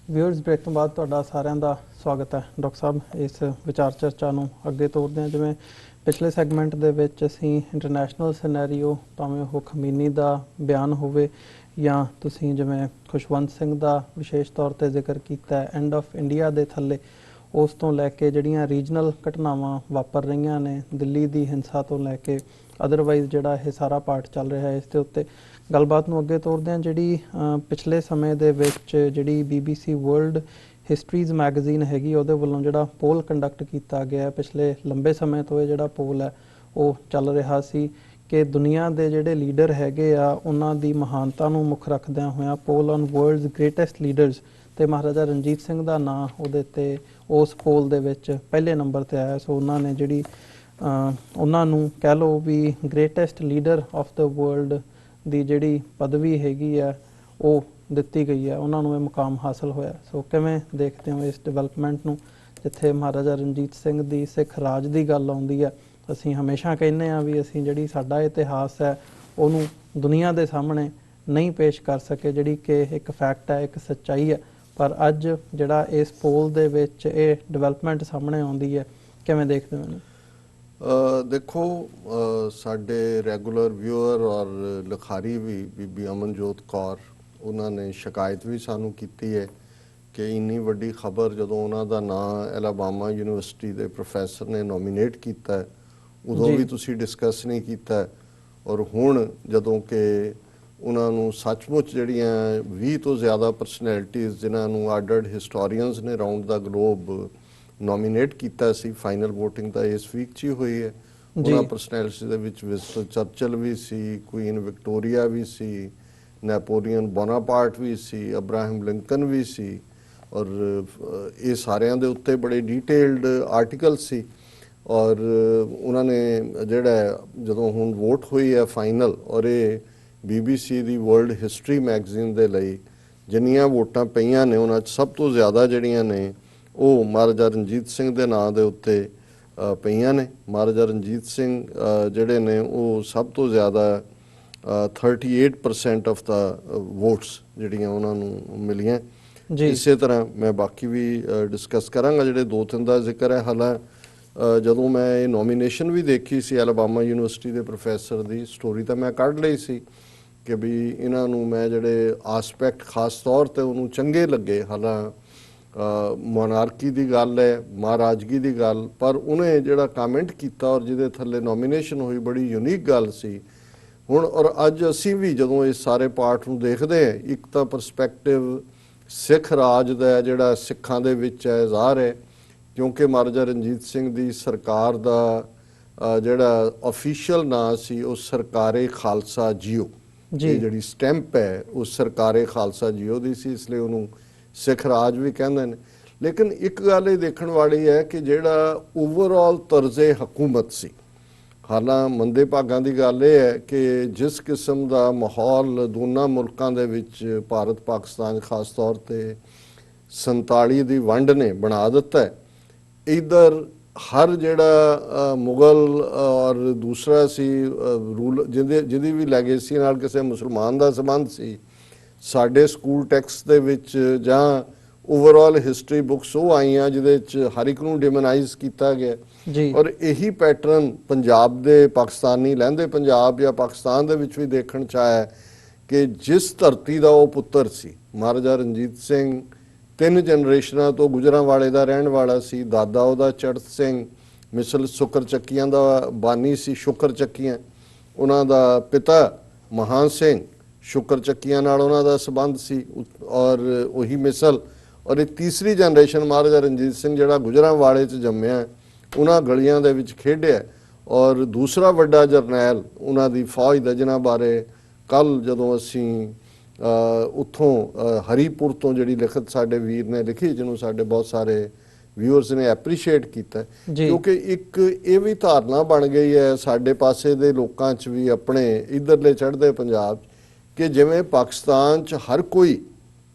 Viewers break ਤੋਂ ਬਾਅਦ ਤੁਹਾਡਾ ਸਾਰਿਆਂ ਦਾ ਸਵਾਗਤ ਹੈ। ਡਾਕਟਰ ਸਾਹਿਬ, ਇਸ ਵਿਚਾਰ ਚਰਚਾ ਨੂੰ ਅੱਗੇ ਤੋਰਦੇ ਹਾਂ। ਜਿਵੇਂ ਪਿਛਲੇ ਸੈਗਮੈਂਟ ਦੇ ਵਿੱਚ ਅਸੀਂ ਇੰਟਰਨੈਸ਼ਨਲ ਸਿਨੈਰੀਓ, ਭਾਵੇਂ ਉਹ ਖਮੀਨੀ ਦਾ ਬਿਆਨ ਹੋਵੇ ਜਾਂ ਤੁਸੀਂ ਜਿਵੇਂ ਖੁਸ਼ਵੰਤ ਸਿੰਘ ਦਾ ਵਿਸ਼ੇਸ਼ ਤੌਰ 'ਤੇ ਜ਼ਿਕਰ ਕੀਤਾ ਐਂਡ ਆਫ ਇੰਡੀਆ ਦੇ ਥੱਲੇ, ਉਸ ਤੋਂ ਲੈ ਕੇ ਜਿਹੜੀਆਂ ਰੀਜਨਲ ਘਟਨਾਵਾਂ ਵਾਪਰ ਰਹੀਆਂ ਨੇ, ਦਿੱਲੀ ਦੀ ਹਿੰਸਾ ਤੋਂ ਲੈ ਕੇ ਅਦਰਵਾਈਜ਼ ਜਿਹੜਾ ਇਹ ਸਾਰਾ ਪਾਰਟ ਚੱਲ ਰਿਹਾ ਹੈ, ਇਸ ਦੇ ਉੱਤੇ ਗੱਲਬਾਤ ਨੂੰ ਅੱਗੇ ਤੋਰਦੇ ਹਾਂ। ਜਿਹੜੀ ਪਿਛਲੇ ਸਮੇਂ ਦੇ ਵਿੱਚ ਜਿਹੜੀ BBC ਵਰਲਡ ਹਿਸਟਰੀਜ਼ ਮੈਗਜ਼ੀਨ ਹੈਗੀ, ਉਹਦੇ ਵੱਲੋਂ ਜਿਹੜਾ ਪੋਲ ਕੰਡਕਟ ਕੀਤਾ ਗਿਆ ਪਿਛਲੇ ਲੰਬੇ ਸਮੇਂ ਤੋਂ, ਇਹ ਜਿਹੜਾ ਪੋਲ ਹੈ ਉਹ ਚੱਲ ਰਿਹਾ ਸੀ ਕਿ ਦੁਨੀਆ ਦੇ ਜਿਹੜੇ ਲੀਡਰ ਹੈਗੇ ਆ ਉਹਨਾਂ ਦੀ ਮਹਾਨਤਾ ਨੂੰ ਮੁੱਖ ਰੱਖਦਿਆਂ ਹੋਇਆਂ ਪੋਲ ਔਨ ਵਰਲਡਸ ਗ੍ਰੇਟੈਸਟ ਲੀਡਰਸ, ਤੇ ਮਹਾਰਾਜਾ ਰਣਜੀਤ ਸਿੰਘ ਦਾ ਨਾਂ ਉਹਦੇ 'ਤੇ ਉਸ ਪੋਲ ਦੇ ਵਿੱਚ ਪਹਿਲੇ ਨੰਬਰ 'ਤੇ ਆਇਆ। ਸੋ ਉਹਨਾਂ ਨੇ ਜਿਹੜੀ ਉਹਨਾਂ ਨੂੰ ਕਹਿ ਲਓ ਵੀ greatest leader of the world ਦੀ ਜਿਹੜੀ ਪਦਵੀ ਹੈਗੀ ਆ ਉਹ ਦਿੱਤੀ ਗਈ ਹੈ, ਉਹਨਾਂ ਨੂੰ ਇਹ ਮੁਕਾਮ ਹਾਸਲ ਹੋਇਆ। ਸੋ ਕਿਵੇਂ ਦੇਖਦੇ ਹੋ ਇਸ ਡਿਵੈਲਪਮੈਂਟ ਨੂੰ, ਜਿੱਥੇ ਮਹਾਰਾਜਾ ਰਣਜੀਤ ਸਿੰਘ ਦੀ ਸਿੱਖ ਰਾਜ ਦੀ ਗੱਲ ਆਉਂਦੀ ਹੈ? ਅਸੀਂ ਹਮੇਸ਼ਾ ਕਹਿੰਦੇ ਹਾਂ ਵੀ ਅਸੀਂ ਜਿਹੜੀ ਸਾਡਾ ਇਤਿਹਾਸ ਹੈ ਉਹਨੂੰ ਦੁਨੀਆ ਦੇ ਸਾਹਮਣੇ ਨਹੀਂ ਪੇਸ਼ ਕਰ ਸਕੇ, ਜਿਹੜੀ ਕਿ ਇੱਕ ਫੈਕਟ ਹੈ, ਇੱਕ ਸੱਚਾਈ ਹੈ। ਪਰ ਅੱਜ ਜਿਹੜਾ ਇਸ ਪੋਲ ਦੇ ਵਿੱਚ ਇਹ ਡਿਵੈਲਪਮੈਂਟ ਸਾਹਮਣੇ ਆਉਂਦੀ ਹੈ, ਕਿਵੇਂ ਦੇਖਦੇ ਹੋ ਇਹਨੂੰ? ਦੇਖੋ, ਸਾਡੇ ਰੈਗੂਲਰ ਵਿਊਅਰ ਔਰ ਲਿਖਾਰੀ ਵੀ ਬੀਬੀ ਅਮਨਜੋਤ ਕੌਰ, ਉਹਨਾਂ ਨੇ ਸ਼ਿਕਾਇਤ ਵੀ ਸਾਨੂੰ ਕੀਤੀ ਹੈ ਕਿ ਇੰਨੀ ਵੱਡੀ ਖਬਰ ਜਦੋਂ ਉਹਨਾਂ ਦਾ ਨਾਂ ਐਲਾਬਾਮਾ ਯੂਨੀਵਰਸਿਟੀ ਦੇ ਪ੍ਰੋਫੈਸਰ ਨੇ ਨੋਮੀਨੇਟ ਕੀਤਾ, ਉਦੋਂ ਵੀ ਤੁਸੀਂ ਡਿਸਕਸ ਨਹੀਂ ਕੀਤਾ, ਔਰ ਹੁਣ ਜਦੋਂ ਕਿ ਉਹਨਾਂ ਨੂੰ ਸੱਚਮੁੱਚ ਜਿਹੜੀਆਂ 20 ਤੋਂ ਜ਼ਿਆਦਾ ਪਰਸਨੈਲਿਟੀਜ਼ ਜਿਨ੍ਹਾਂ ਨੂੰ ਆਡਰਡ ਹਿਸਟੋਰੀਅਨਸ ਨੇ ਰਾਊਂਡ ਦਾ ਗਲੋਬ ਨੋਮੀਨੇਟ ਕੀਤਾ ਸੀ, ਫਾਈਨਲ ਵੋਟਿੰਗ ਤਾਂ ਇਸ ਵੀਕ 'ਚ ਹੀ ਹੋਈ ਹੈ। ਉਹਨਾਂ ਪਰਸਨੈਲਿਟੀਜ਼ ਦੇ ਵਿੱਚ ਵਿੰਸਟਨ ਚਰਚਿਲ ਵੀ ਸੀ, ਕੁਈਨ ਵਿਕਟੋਰੀਆ ਵੀ ਸੀ, ਨੈਪੋਲੀਅਨ ਬੋਨਾਪਾਰਟ ਵੀ ਸੀ, ਅਬਰਾਹਮ ਲਿੰਕਨ ਵੀ ਸੀ, ਔਰ ਇਹ ਸਾਰਿਆਂ ਦੇ ਉੱਤੇ ਬੜੇ ਡੀਟੇਲਡ ਆਰਟੀਕਲ ਸੀ। ਔਰ ਉਹਨਾਂ ਨੇ ਜਿਹੜਾ ਜਦੋਂ ਹੁਣ ਵੋਟ ਹੋਈ ਹੈ ਫਾਈਨਲ, ਔਰ ਇਹ BBC ਦੀ ਵਰਲਡ ਹਿਸਟਰੀ ਮੈਗਜ਼ੀਨ ਦੇ ਲਈ ਜਿੰਨੀਆਂ ਵੋਟਾਂ ਪਈਆਂ ਨੇ ਉਹਨਾਂ 'ਚ ਸਭ ਤੋਂ ਜ਼ਿਆਦਾ ਜਿਹੜੀਆਂ ਨੇ ਉਹ ਮਹਾਰਾਜਾ ਰਣਜੀਤ ਸਿੰਘ ਦੇ ਨਾਂ ਦੇ ਉੱਤੇ ਪਈਆਂ ਨੇ। ਮਹਾਰਾਜਾ ਰਣਜੀਤ ਸਿੰਘ ਜਿਹੜੇ ਨੇ ਉਹ ਸਭ ਤੋਂ ਜ਼ਿਆਦਾ 38% ਆਫ ਦਾ ਵੋਟਸ ਜਿਹੜੀਆਂ ਉਹਨਾਂ ਨੂੰ ਮਿਲੀਆਂ। ਇਸੇ ਤਰ੍ਹਾਂ ਮੈਂ ਬਾਕੀ ਵੀ ਡਿਸਕਸ ਕਰਾਂਗਾ। ਜਿਹੜੇ 2-3 ਦਾ ਜ਼ਿਕਰ ਹੈ, ਹਾਲਾਂ ਜਦੋਂ ਮੈਂ ਇਹ ਨੋਮੀਨੇਸ਼ਨ ਵੀ ਦੇਖੀ ਸੀ ਐਲਾਬਾਮਾ ਯੂਨੀਵਰਸਿਟੀ ਦੇ ਪ੍ਰੋਫੈਸਰ ਦੀ, ਸਟੋਰੀ ਤਾਂ ਮੈਂ ਕੱਢ ਲਈ ਸੀ ਕਿ ਵੀ ਇਹਨਾਂ ਨੂੰ ਮੈਂ ਜਿਹੜੇ ਆਸਪੈਕਟ ਖਾਸ ਤੌਰ 'ਤੇ ਉਹਨੂੰ ਚੰਗੇ ਲੱਗੇ। ਹਾਲਾਂ ਮੋਨਾਰਕੀ ਦੀ ਗੱਲ ਹੈ, ਮਹਾਰਾਜਗੀ ਦੀ ਗੱਲ, ਪਰ ਉਹਨੇ ਜਿਹੜਾ ਕਮੈਂਟ ਕੀਤਾ ਔਰ ਜਿਹਦੇ ਥੱਲੇ ਨੋਮੀਨੇਸ਼ਨ ਹੋਈ, ਬੜੀ ਯੂਨੀਕ ਗੱਲ ਸੀ। ਹੁਣ ਔਰ ਅੱਜ ਅਸੀਂ ਵੀ ਜਦੋਂ ਇਸ ਸਾਰੇ ਪਾਰਟ ਨੂੰ ਦੇਖਦੇ ਹਾਂ, ਇੱਕ ਤਾਂ ਪਰਸਪੈਕਟਿਵ ਸਿੱਖ ਰਾਜ ਦਾ ਜਿਹੜਾ ਸਿੱਖਾਂ ਦੇ ਵਿੱਚ ਹੈ ਜ਼ਾਹਰ ਹੈ, ਕਿਉਂਕਿ ਮਹਾਰਾਜਾ ਰਣਜੀਤ ਸਿੰਘ ਦੀ ਸਰਕਾਰ ਦਾ ਜਿਹੜਾ ਆਫੀਸ਼ੀਅਲ ਨਾਂ ਸੀ ਉਹ ਸਰਕਾਰੇ ਖਾਲਸਾ ਜੀਓ, ਜਿਹੜੀ ਸਟੈਂਪ ਹੈ ਉਹ ਸਰਕਾਰੇ ਖਾਲਸਾ ਜੀਓ ਦੀ ਸੀ, ਇਸ ਲਈ ਉਹਨੂੰ ਸਿੱਖ ਰਾਜ ਵੀ ਕਹਿੰਦੇ ਨੇ। ਲੇਕਿਨ ਇੱਕ ਗੱਲ ਇਹ ਦੇਖਣ ਵਾਲੀ ਹੈ ਕਿ ਜਿਹੜਾ ਓਵਰਆਲ ਤਰਜ਼ੇ ਹਕੂਮਤ ਸੀ, ਹਾਲਾਂ ਮੰਦੇ ਭਾਗਾਂ ਦੀ ਗੱਲ ਇਹ ਹੈ ਕਿ ਜਿਸ ਕਿਸਮ ਦਾ ਮਾਹੌਲ ਦੋਨਾਂ ਮੁਲਕਾਂ ਦੇ ਵਿੱਚ ਭਾਰਤ ਪਾਕਿਸਤਾਨ ਖਾਸ ਤੌਰ 'ਤੇ 47 ਦੀ ਵੰਡ ਨੇ ਬਣਾ ਦਿੱਤਾ ਹੈ, ਇੱਧਰ ਹਰ ਜਿਹੜਾ ਮੁਗਲ ਔਰ ਦੂਸਰਾ ਸੀ ਰੂਲ ਜਿਹਦੀ ਵੀ ਲੈਗੇਸੀ ਨਾਲ ਕਿਸੇ ਮੁਸਲਮਾਨ ਦਾ ਸੰਬੰਧ ਸੀ, ਸਾਡੇ ਸਕੂਲ ਟੈਕਸਟ ਦੇ ਵਿੱਚ ਜਾਂ ਓਵਰਆਲ ਹਿਸਟਰੀ ਬੁੱਕਸ ਉਹ ਆਈਆਂ ਜਿਹਦੇ ਵਿੱਚ ਹਰ ਇੱਕ ਨੂੰ ਡਿਮੋਨਾਈਜ਼ ਕੀਤਾ ਗਿਆ। ਔਰ ਇਹੀ ਪੈਟਰਨ ਪੰਜਾਬ ਦੇ ਪਾਕਿਸਤਾਨੀ ਲਹਿੰਦੇ ਪੰਜਾਬ ਜਾਂ ਪਾਕਿਸਤਾਨ ਦੇ ਵਿੱਚ ਵੀ ਦੇਖਣ 'ਚ ਆਇਆ ਕਿ ਜਿਸ ਧਰਤੀ ਦਾ ਉਹ ਪੁੱਤਰ ਸੀ, ਮਹਾਰਾਜਾ ਰਣਜੀਤ ਸਿੰਘ 3 ਜਨਰੇਸ਼ਨਾਂ ਤੋਂ ਗੁਜਰਾਂਵਾਲੇ ਦਾ ਰਹਿਣ ਵਾਲਾ ਸੀ। ਦਾਦਾ ਉਹਦਾ ਚੜ੍ਹਤ ਸਿੰਘ ਮਿਸਲ ਸ਼ੁਕਰ ਚੱਕੀਆਂ ਦਾ ਬਾਨੀ ਸੀ, ਸ਼ੁਕਰ ਚੱਕੀਆਂ। ਉਹਨਾਂ ਦਾ ਪਿਤਾ ਮਹਾਨ ਸਿੰਘ ਸ਼ੁਕਰ ਚੱਕੀਆਂ ਨਾਲ ਉਹਨਾਂ ਦਾ ਸੰਬੰਧ ਸੀ, ਔਰ ਉਹੀ ਮਿਸਲ। ਔਰ ਇਹ ਤੀਸਰੀ ਜਨਰੇਸ਼ਨ ਮਹਾਰਾਜਾ ਰਣਜੀਤ ਸਿੰਘ ਜਿਹੜਾ ਗੁਜਰਾਂਵਾਲੇ 'ਚ ਜੰਮਿਆ, ਉਹਨਾਂ ਗਲੀਆਂ ਦੇ ਵਿੱਚ ਖੇਡਿਆ। ਔਰ ਦੂਸਰਾ ਵੱਡਾ ਜਰਨੈਲ ਉਹਨਾਂ ਦੀ ਫੌਜ ਦਾ, ਜਿਨ੍ਹਾਂ ਬਾਰੇ ਕੱਲ੍ਹ ਜਦੋਂ ਅਸੀਂ ਉੱਥੋਂ ਹਰੀਪੁਰ ਤੋਂ ਜਿਹੜੀ ਲਿਖਤ ਸਾਡੇ ਵੀਰ ਨੇ ਲਿਖੀ, ਜਿਹਨੂੰ ਸਾਡੇ ਬਹੁਤ ਸਾਰੇ ਵਿਊਅਰਸ ਨੇ ਐਪਰੀਸ਼ੀਏਟ ਕੀਤਾ, ਕਿਉਂਕਿ ਇੱਕ ਇਹ ਵੀ ਧਾਰਨਾ ਬਣ ਗਈ ਹੈ ਸਾਡੇ ਪਾਸੇ ਦੇ ਲੋਕਾਂ 'ਚ ਵੀ, ਆਪਣੇ ਇੱਧਰਲੇ ਚੜ੍ਹਦੇ ਪੰਜਾਬ 'ਚ, ਕਿ ਜਿਵੇਂ ਪਾਕਿਸਤਾਨ 'ਚ ਹਰ ਕੋਈ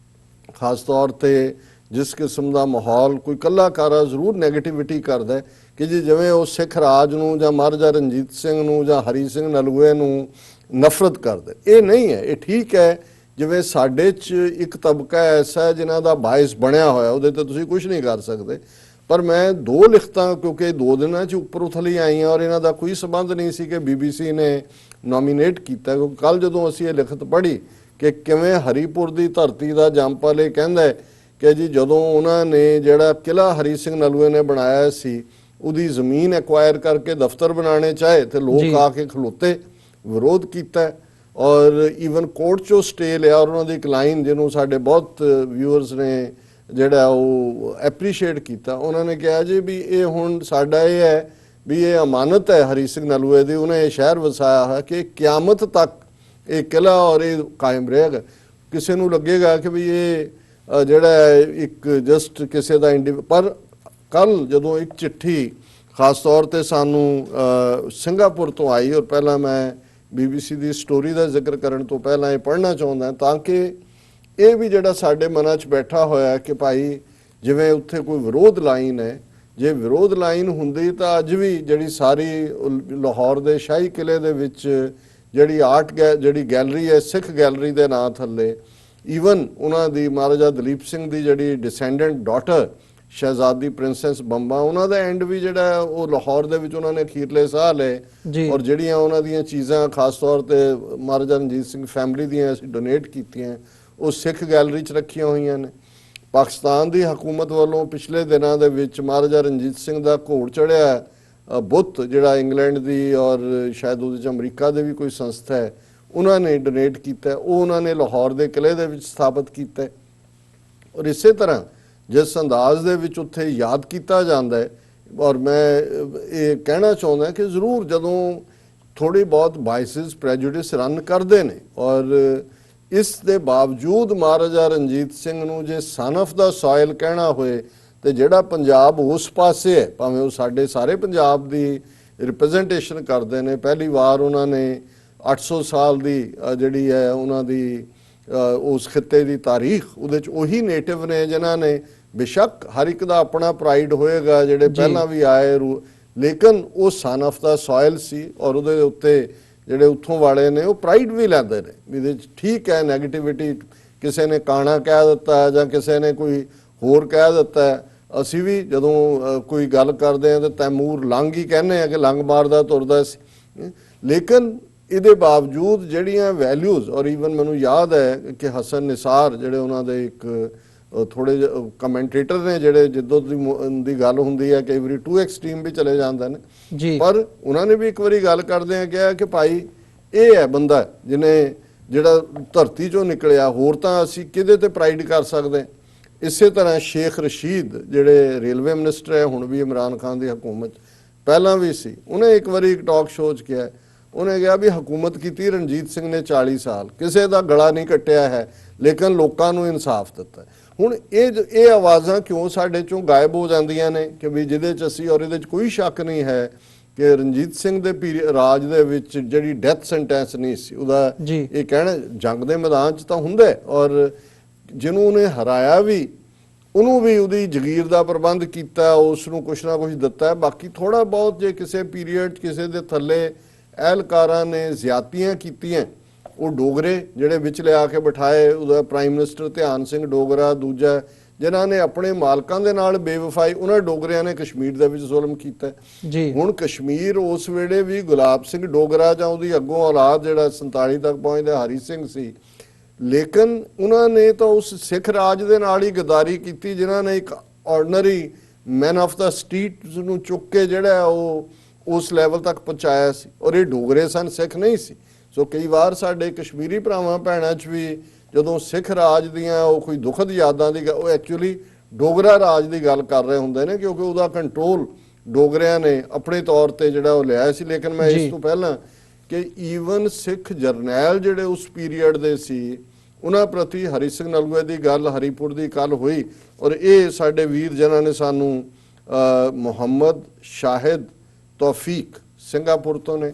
ਖਾਸ ਤੌਰ 'ਤੇ ਜਿਸ ਕਿਸਮ ਦਾ ਮਾਹੌਲ, ਕੋਈ ਕੱਲਾਕਾਰਾ ਜ਼ਰੂਰ ਨੈਗੇਟਿਵਿਟੀ ਕਰਦਾ ਕਿ ਜੀ ਜਿਵੇਂ ਉਹ ਸਿੱਖ ਰਾਜ ਨੂੰ ਜਾਂ ਮਹਾਰਾਜਾ ਰਣਜੀਤ ਸਿੰਘ ਨੂੰ ਜਾਂ ਹਰੀ ਸਿੰਘ ਨਲੂਏ ਨੂੰ ਨਫ਼ਰਤ ਕਰਦੇ। ਇਹ ਨਹੀਂ ਹੈ। ਇਹ ਠੀਕ ਹੈ ਜਿਵੇਂ ਸਾਡੇ 'ਚ ਇੱਕ ਤਬਕਾ ਐਸਾ ਜਿਨ੍ਹਾਂ ਦਾ ਬਾਇਸ ਬਣਿਆ ਹੋਇਆ, ਉਹਦੇ ਤੇ ਤੁਸੀਂ ਕੁਝ ਨਹੀਂ ਕਰ ਸਕਦੇ। ਪਰ ਮੈਂ ਦੋ ਲਿਖਤਾਂ, ਕਿਉਂਕਿ 2 ਦਿਨਾਂ 'ਚ ਉੱਪਰ ਉਥਲੀ ਆਈਆਂ ਔਰ ਇਹਨਾਂ ਦਾ ਕੋਈ ਸੰਬੰਧ ਨਹੀਂ ਸੀ ਕਿ BBC ਨੇ ਨੋਮੀਨੇਟ ਕੀਤਾ, ਕਿਉਂਕਿ ਕੱਲ ਜਦੋਂ ਅਸੀਂ ਇਹ ਲਿਖਤ ਪੜ੍ਹੀ ਕਿ ਕਿਵੇਂ ਹਰੀਪੁਰ ਦੀ ਧਰਤੀ ਦਾ ਜੰਮਪਲ ਇਹ ਕਹਿੰਦਾ ਕਿ ਜੀ ਜਦੋਂ ਉਹਨਾਂ ਨੇ ਜਿਹੜਾ ਕਿਲ੍ਹਾ ਹਰੀ ਸਿੰਘ ਨਲੂਏ ਨੇ ਬਣਾਇਆ ਸੀ ਉਹਦੀ ਜ਼ਮੀਨ ਐਕਵਾਇਰ ਕਰਕੇ ਦਫ਼ਤਰ ਬਣਾਉਣੇ ਚਾਹੇ ਤੇ ਲੋਕ ਆ ਕੇ ਖਲੋਤੇ, ਵਿਰੋਧ ਕੀਤਾ ਔਰ ਈਵਨ ਕੋਰਟ 'ਚੋਂ ਸਟੇ ਲਿਆ। ਔਰ ਉਹਨਾਂ ਦੀ ਇੱਕ ਲਾਈਨ ਜਿਹਨੂੰ ਸਾਡੇ ਬਹੁਤ ਵਿਊਅਰਸ ਨੇ ਜਿਹੜਾ ਉਹ ਐਪਰੀਸ਼ੀਏਟ ਕੀਤਾ, ਉਹਨਾਂ ਨੇ ਕਿਹਾ ਜੀ ਵੀ ਇਹ ਹੁਣ ਸਾਡਾ ਇਹ ਹੈ ਵੀ ਇਹ ਅਮਾਨਤ ਹੈ ਹਰੀ ਸਿੰਘ ਨਲੂਏ ਦੀ, ਉਹਨੇ ਇਹ ਸ਼ਹਿਰ ਵਸਾਇਆ ਹੈ ਕਿ ਕਿਆਮਤ ਤੱਕ ਇਹ ਕਿਲ੍ਹਾ ਔਰ ਇਹ ਕਾਇਮ ਰਹੇਗਾ। ਕਿਸੇ ਨੂੰ ਲੱਗੇਗਾ ਕਿ ਵੀ ਇਹ ਜਿਹੜਾ ਇੱਕ ਜਸਟ ਕਿਸੇ ਦਾ ਪਰ ਕੱਲ ਜਦੋਂ ਇੱਕ ਚਿੱਠੀ ਖਾਸ ਤੌਰ ਤੇ ਸਾਨੂੰ ਸਿੰਗਾਪੁਰ ਤੋਂ ਆਈ, ਔਰ ਪਹਿਲਾਂ ਮੈਂ BBC ਦੀ ਸਟੋਰੀ ਦਾ ਜ਼ਿਕਰ ਕਰਨ ਤੋਂ ਪਹਿਲਾਂ ਇਹ ਪੜ੍ਹਨਾ ਚਾਹੁੰਦਾ ਤਾਂ ਕਿ ਇਹ ਵੀ ਜਿਹੜਾ ਸਾਡੇ ਮਨਾਂ 'ਚ ਬੈਠਾ ਹੋਇਆ ਕਿ ਭਾਈ ਜਿਵੇਂ ਉੱਥੇ ਕੋਈ ਵਿਰੋਧ ਲਾਈਨ ਹੈ, ਜੇ ਵਿਰੋਧ ਲਾਈਨ ਹੁੰਦੀ ਤਾਂ ਅੱਜ ਵੀ ਜਿਹੜੀ ਸਾਰੀ ਲਾਹੌਰ ਦੇ ਸ਼ਾਹੀ ਕਿਲੇ ਦੇ ਵਿੱਚ ਜਿਹੜੀ ਜਿਹੜੀ ਗੈਲਰੀ ਹੈ, ਸਿੱਖ ਗੈਲਰੀ ਦੇ ਨਾਂ ਥੱਲੇ, ਈਵਨ ਉਹਨਾਂ ਦੀ ਮਹਾਰਾਜਾ ਦਲੀਪ ਸਿੰਘ ਦੀ ਜਿਹੜੀ ਡਿਸੈਂਡੈਂਟ ਡਾਟਰ ਸ਼ਹਿਜ਼ਾਦੀ ਪ੍ਰਿੰਸੈਸ ਬੰਬਾ, ਉਹਨਾਂ ਦਾ ਐਂਡ ਵੀ ਜਿਹੜਾ ਉਹ ਲਾਹੌਰ ਦੇ ਵਿੱਚ ਉਹਨਾਂ ਨੇ ਅਖੀਰਲੇ ਸਾਹ ਲਏ ਔਰ ਜਿਹੜੀਆਂ ਉਹਨਾਂ ਦੀਆਂ ਚੀਜ਼ਾਂ ਖਾਸ ਤੌਰ ਤੇ ਮਹਾਰਾਜਾ ਰਣਜੀਤ ਸਿੰਘ ਫੈਮਿਲੀ ਦੀਆਂ ਅਸੀਂ ਡੋਨੇਟ ਕੀਤੀਆਂ, ਉਹ ਸਿੱਖ ਗੈਲਰੀ 'ਚ ਰੱਖੀਆਂ ਹੋਈਆਂ ਨੇ। ਪਾਕਿਸਤਾਨ ਦੀ ਹਕੂਮਤ ਵੱਲੋਂ ਪਿਛਲੇ ਦਿਨਾਂ ਦੇ ਵਿੱਚ ਮਹਾਰਾਜਾ ਰਣਜੀਤ ਸਿੰਘ ਦਾ ਘੋੜ ਚੜਿਆ ਬੁੱਤ ਜਿਹੜਾ ਇੰਗਲੈਂਡ ਦੀ ਔਰ ਸ਼ਾਇਦ ਉਹਦੇ 'ਚ ਅਮਰੀਕਾ ਦੇ ਵੀ ਕੋਈ ਸੰਸਥਾ ਹੈ, ਉਹਨਾਂ ਨੇ ਡੋਨੇਟ ਕੀਤਾ, ਉਹ ਉਹਨਾਂ ਨੇ ਲਾਹੌਰ ਦੇ ਕਿਲੇ ਦੇ ਵਿੱਚ ਸਥਾਪਿਤ ਕੀਤਾ। ਔਰ ਇਸੇ ਤਰ੍ਹਾਂ ਜਿਸ ਅੰਦਾਜ਼ ਦੇ ਵਿੱਚ ਉੱਥੇ ਯਾਦ ਕੀਤਾ ਜਾਂਦਾ ਹੈ, ਔਰ ਮੈਂ ਇਹ ਕਹਿਣਾ ਚਾਹੁੰਦਾ ਕਿ ਜ਼ਰੂਰ ਜਦੋਂ ਥੋੜੀ ਬਹੁਤ ਬਾਇਸਿਸ ਪ੍ਰੈਜੁਡਿਸ ਰਨ ਕਰਦੇ ਨੇ ਔਰ ਇਸ ਦੇ ਬਾਵਜੂਦ ਮਹਾਰਾਜਾ ਰਣਜੀਤ ਸਿੰਘ ਨੂੰ ਜੇ ਸਨ ਆਫ ਦਾ ਸੋਇਲ ਕਹਿਣਾ ਹੋਏ ਤੇ ਜਿਹੜਾ ਪੰਜਾਬ ਉਸ ਪਾਸੇ ਹੈ, ਭਾਵੇਂ ਉਹ ਸਾਡੇ ਸਾਰੇ ਪੰਜਾਬ ਦੀ ਰਿਪਰੈਜ਼ੈਂਟੇਸ਼ਨ ਕਰਦੇ ਨੇ, ਪਹਿਲੀ ਵਾਰ ਉਹਨਾਂ ਨੇ 800 ਸਾਲ ਦੀ ਜਿਹੜੀ ਹੈ ਉਹਨਾਂ ਦੀ ਉਸ ਖਿੱਤੇ ਦੀ ਤਾਰੀਖ, ਉਹਦੇ 'ਚ ਉਹੀ ਨੇਟਿਵ ਨੇ ਜਿਨ੍ਹਾਂ ਨੇ, ਬੇਸ਼ੱਕ ਹਰ ਇੱਕ ਦਾ ਆਪਣਾ ਪ੍ਰਾਈਡ ਹੋਏਗਾ ਜਿਹੜੇ ਪਹਿਲਾਂ ਵੀ ਆਏ, ਲੇਕਿਨ ਉਹ ਸਨ ਆਫ ਦਾ ਸੋਇਲ ਸੀ ਔਰ ਉਹਦੇ ਉੱਤੇ ਜਿਹੜੇ ਉੱਥੋਂ ਵਾਲੇ ਨੇ ਉਹ ਪ੍ਰਾਈਡ ਵੀ ਲੈਂਦੇ ਨੇ। ਇਹਦੇ 'ਚ ਠੀਕ ਹੈ ਨੈਗੇਟਿਵਿਟੀ, ਕਿਸੇ ਨੇ ਕਾਣਾ ਕਹਿ ਦਿੱਤਾ ਜਾਂ ਕਿਸੇ ਨੇ ਕੋਈ ਹੋਰ ਕਹਿ ਦਿੱਤਾ, ਅਸੀਂ ਵੀ ਜਦੋਂ ਕੋਈ ਗੱਲ ਕਰਦੇ ਹਾਂ ਤਾਂ ਤੈਮੂਰ ਲੰਘ ਹੀ ਕਹਿੰਦੇ ਆ ਕਿ ਲੰਘ ਮਾਰਦਾ ਤੁਰਦਾ ਸੀ, ਲੇਕਿਨ ਇਹਦੇ ਬਾਵਜੂਦ ਜਿਹੜੀਆਂ ਵੈਲਿਊਜ਼, ਔਰ ਈਵਨ ਮੈਨੂੰ ਯਾਦ ਹੈ ਕਿ ਹਸਨ ਨਿਸਾਰ ਜਿਹੜੇ ਉਹਨਾਂ ਦੇ ਇੱਕ ਥੋੜੇ ਜਿਹੇ ਕਮੈਂਟੇਟਰ ਨੇ ਜਿਹੜੇ ਜਦੋਂ ਦੀ ਗੱਲ ਹੁੰਦੀ ਹੈ ਕਈ ਵਾਰੀ ਟੂ ਐਕਸਟ੍ਰੀਮ ਵੀ ਚਲੇ ਜਾਂਦੇ ਨੇ, ਪਰ ਉਹਨਾਂ ਨੇ ਵੀ ਇੱਕ ਵਾਰੀ ਗੱਲ ਕਰਦੇ ਆ ਕਿਹਾ ਕਿ ਭਾਈ ਇਹ ਹੈ ਬੰਦਾ ਜਿਹਨੇ ਜਿਹੜਾ ਧਰਤੀ 'ਚੋਂ ਨਿਕਲਿਆ, ਹੋਰ ਤਾਂ ਅਸੀਂ ਕਿਹਦੇ ਤੇ ਪ੍ਰਾਈਡ ਕਰ ਸਕਦੇ। ਇਸੇ ਤਰ੍ਹਾਂ ਸ਼ੇਖ ਰਸ਼ੀਦ ਜਿਹੜੇ ਰੇਲਵੇ ਮਿਨਿਸਟਰ ਹੈ, ਹੁਣ ਵੀ ਇਮਰਾਨ ਖਾਨ ਦੀ ਹਕੂਮਤ ਪਹਿਲਾਂ ਵੀ ਸੀ, ਉਹਨੇ ਇੱਕ ਵਾਰੀ ਇੱਕ ਟਾਕ ਸ਼ੋਅ 'ਚ ਕਿਹਾ, ਉਹਨੇ ਕਿਹਾ ਵੀ ਹਕੂਮਤ ਕੀਤੀ ਰਣਜੀਤ ਸਿੰਘ ਨੇ 40 ਸਾਲ, ਕਿਸੇ ਦਾ ਗਲਾ ਨਹੀਂ ਕੱਟਿਆ ਹੈ, ਲੇਕਿਨ ਲੋਕਾਂ ਨੂੰ ਇਨਸਾਫ ਦਿੱਤਾ। ਹੁਣ ਇਹ ਆਵਾਜ਼ਾਂ ਕਿਉਂ ਸਾਡੇ ਚੋਂ ਗਾਇਬ ਹੋ ਜਾਂਦੀਆਂ ਨੇ ਕਿ ਵੀ ਜਿਹਦੇ 'ਚ ਅਸੀਂ, ਔਰ ਇਹਦੇ 'ਚ ਕੋਈ ਸ਼ੱਕ ਨਹੀਂ ਹੈ ਕਿ ਰਣਜੀਤ ਸਿੰਘ ਦੇ ਰਾਜ ਦੇ ਵਿੱਚ ਜਿਹੜੀ ਡੈਥ ਸੈਂਟੈਂਸ ਨਹੀਂ ਸੀ, ਉਹਦਾ ਇਹ ਕਹਿਣਾ ਜੰਗ ਦੇ ਮੈਦਾਨ 'ਚ ਤਾਂ ਹੁੰਦਾ, ਔਰ ਜਿਹਨੂੰ ਉਹਨੇ ਹਰਾਇਆ ਵੀ ਉਹਨੂੰ ਵੀ ਉਹਦੀ ਜਗੀਰ ਦਾ ਪ੍ਰਬੰਧ ਕੀਤਾ, ਉਸ ਨੂੰ ਕੁਛ ਨਾ ਕੁਛ ਦਿੱਤਾ ਹੈ। ਬਾਕੀ ਥੋੜਾ ਬਹੁਤ ਜੇ ਕਿਸੇ ਪੀਰੀਅਡ ਕਿਸੇ ਦੇ ਥੱਲੇ ਅਹਿਲਕਾਰਾਂ ਨੇ ਜ਼ਿਆਦਤੀਆਂ ਕੀਤੀਆਂ, ਉਹ ਡੋਗਰੇ ਜਿਹੜੇ ਵਿੱਚ ਲਿਆ ਕੇ ਬਿਠਾਏ, ਉਹਦਾ ਪ੍ਰਾਈਮ ਮਿਨਿਸਟਰ ਧਿਆਨ ਸਿੰਘ ਡੋਗਰਾ, ਦੂਜਾ ਜਿਨ੍ਹਾਂ ਨੇ ਆਪਣੇ ਮਾਲਕਾਂ ਦੇ ਨਾਲ ਬੇਵਫਾਈ, ਉਹਨਾਂ ਡੋਗਰਿਆਂ ਨੇ ਕਸ਼ਮੀਰ ਦੇ ਵਿੱਚ ਜ਼ੁਲਮ ਕੀਤਾ। ਹੁਣ ਕਸ਼ਮੀਰ ਉਸ ਵੇਲੇ ਵੀ ਗੁਲਾਬ ਸਿੰਘ ਡੋਗਰਾ ਜਾਂ ਉਹਦੀ ਅੱਗੋਂ ਔਲਾਦ ਜਿਹੜਾ 47 ਤੱਕ ਪਹੁੰਚਦਾ ਹਰੀ ਸਿੰਘ ਸੀ, ਲੇਕਿਨ ਉਹਨਾਂ ਨੇ ਤਾਂ ਉਸ ਸਿੱਖ ਰਾਜ ਦੇ ਨਾਲ ਹੀ ਗਦਾਰੀ ਕੀਤੀ ਜਿਨ੍ਹਾਂ ਨੇ ਇੱਕ ordinary man of the street ਨੂੰ ਚੁੱਕ ਕੇ ਜਿਹੜਾ ਉਹ ਉਸ ਲੈਵਲ ਤੱਕ ਪਹੁੰਚਾਇਆ ਸੀ, ਔਰ ਇਹ ਡੋਗਰੇ ਸਨ, ਸਿੱਖ ਨਹੀਂ ਸੀ। ਸੋ ਕਈ ਵਾਰ ਸਾਡੇ ਕਸ਼ਮੀਰੀ ਭਰਾਵਾਂ ਭੈਣਾਂ 'ਚ ਵੀ ਜਦੋਂ ਸਿੱਖ ਰਾਜ ਦੀਆਂ ਉਹ ਕੋਈ ਦੁਖਦ ਯਾਦਾਂ ਦੀ, ਉਹ ਐਕਚੁਅਲੀ ਡੋਗਰਾ ਰਾਜ ਦੀ ਗੱਲ ਕਰ ਰਹੇ ਹੁੰਦੇ ਨੇ, ਕਿਉਂਕਿ ਉਹਦਾ ਕੰਟਰੋਲ ਡੋਗਰਿਆਂ ਨੇ ਆਪਣੇ ਤੌਰ ਤੇ ਜਿਹੜਾ ਉਹ ਲਿਆ ਸੀ। ਲੇਕਿਨ ਮੈਂ ਇਸ ਤੋਂ ਪਹਿਲਾਂ ਕਿ ਈਵਨ ਸਿੱਖ ਜਰਨੈਲ ਜਿਹੜੇ ਉਸ ਪੀਰੀਅਡ ਦੇ ਸੀ, ਉਹਨਾਂ ਪ੍ਰਤੀ ਹਰੀ ਸਿੰਘ ਨਲੂਏ ਦੀ ਗੱਲ ਹਰੀਪੁਰ ਦੀ ਕੱਲ ਹੋਈ, ਔਰ ਇਹ ਸਾਡੇ ਵੀਰ ਜਿਨ੍ਹਾਂ ਨੇ ਸਾਨੂੰ ਮੁਹੰਮਦ ਸ਼ਾਹਿਦ ਤੌਫੀਕ ਸਿੰਗਾਪੁਰ ਤੋਂ ਨੇ,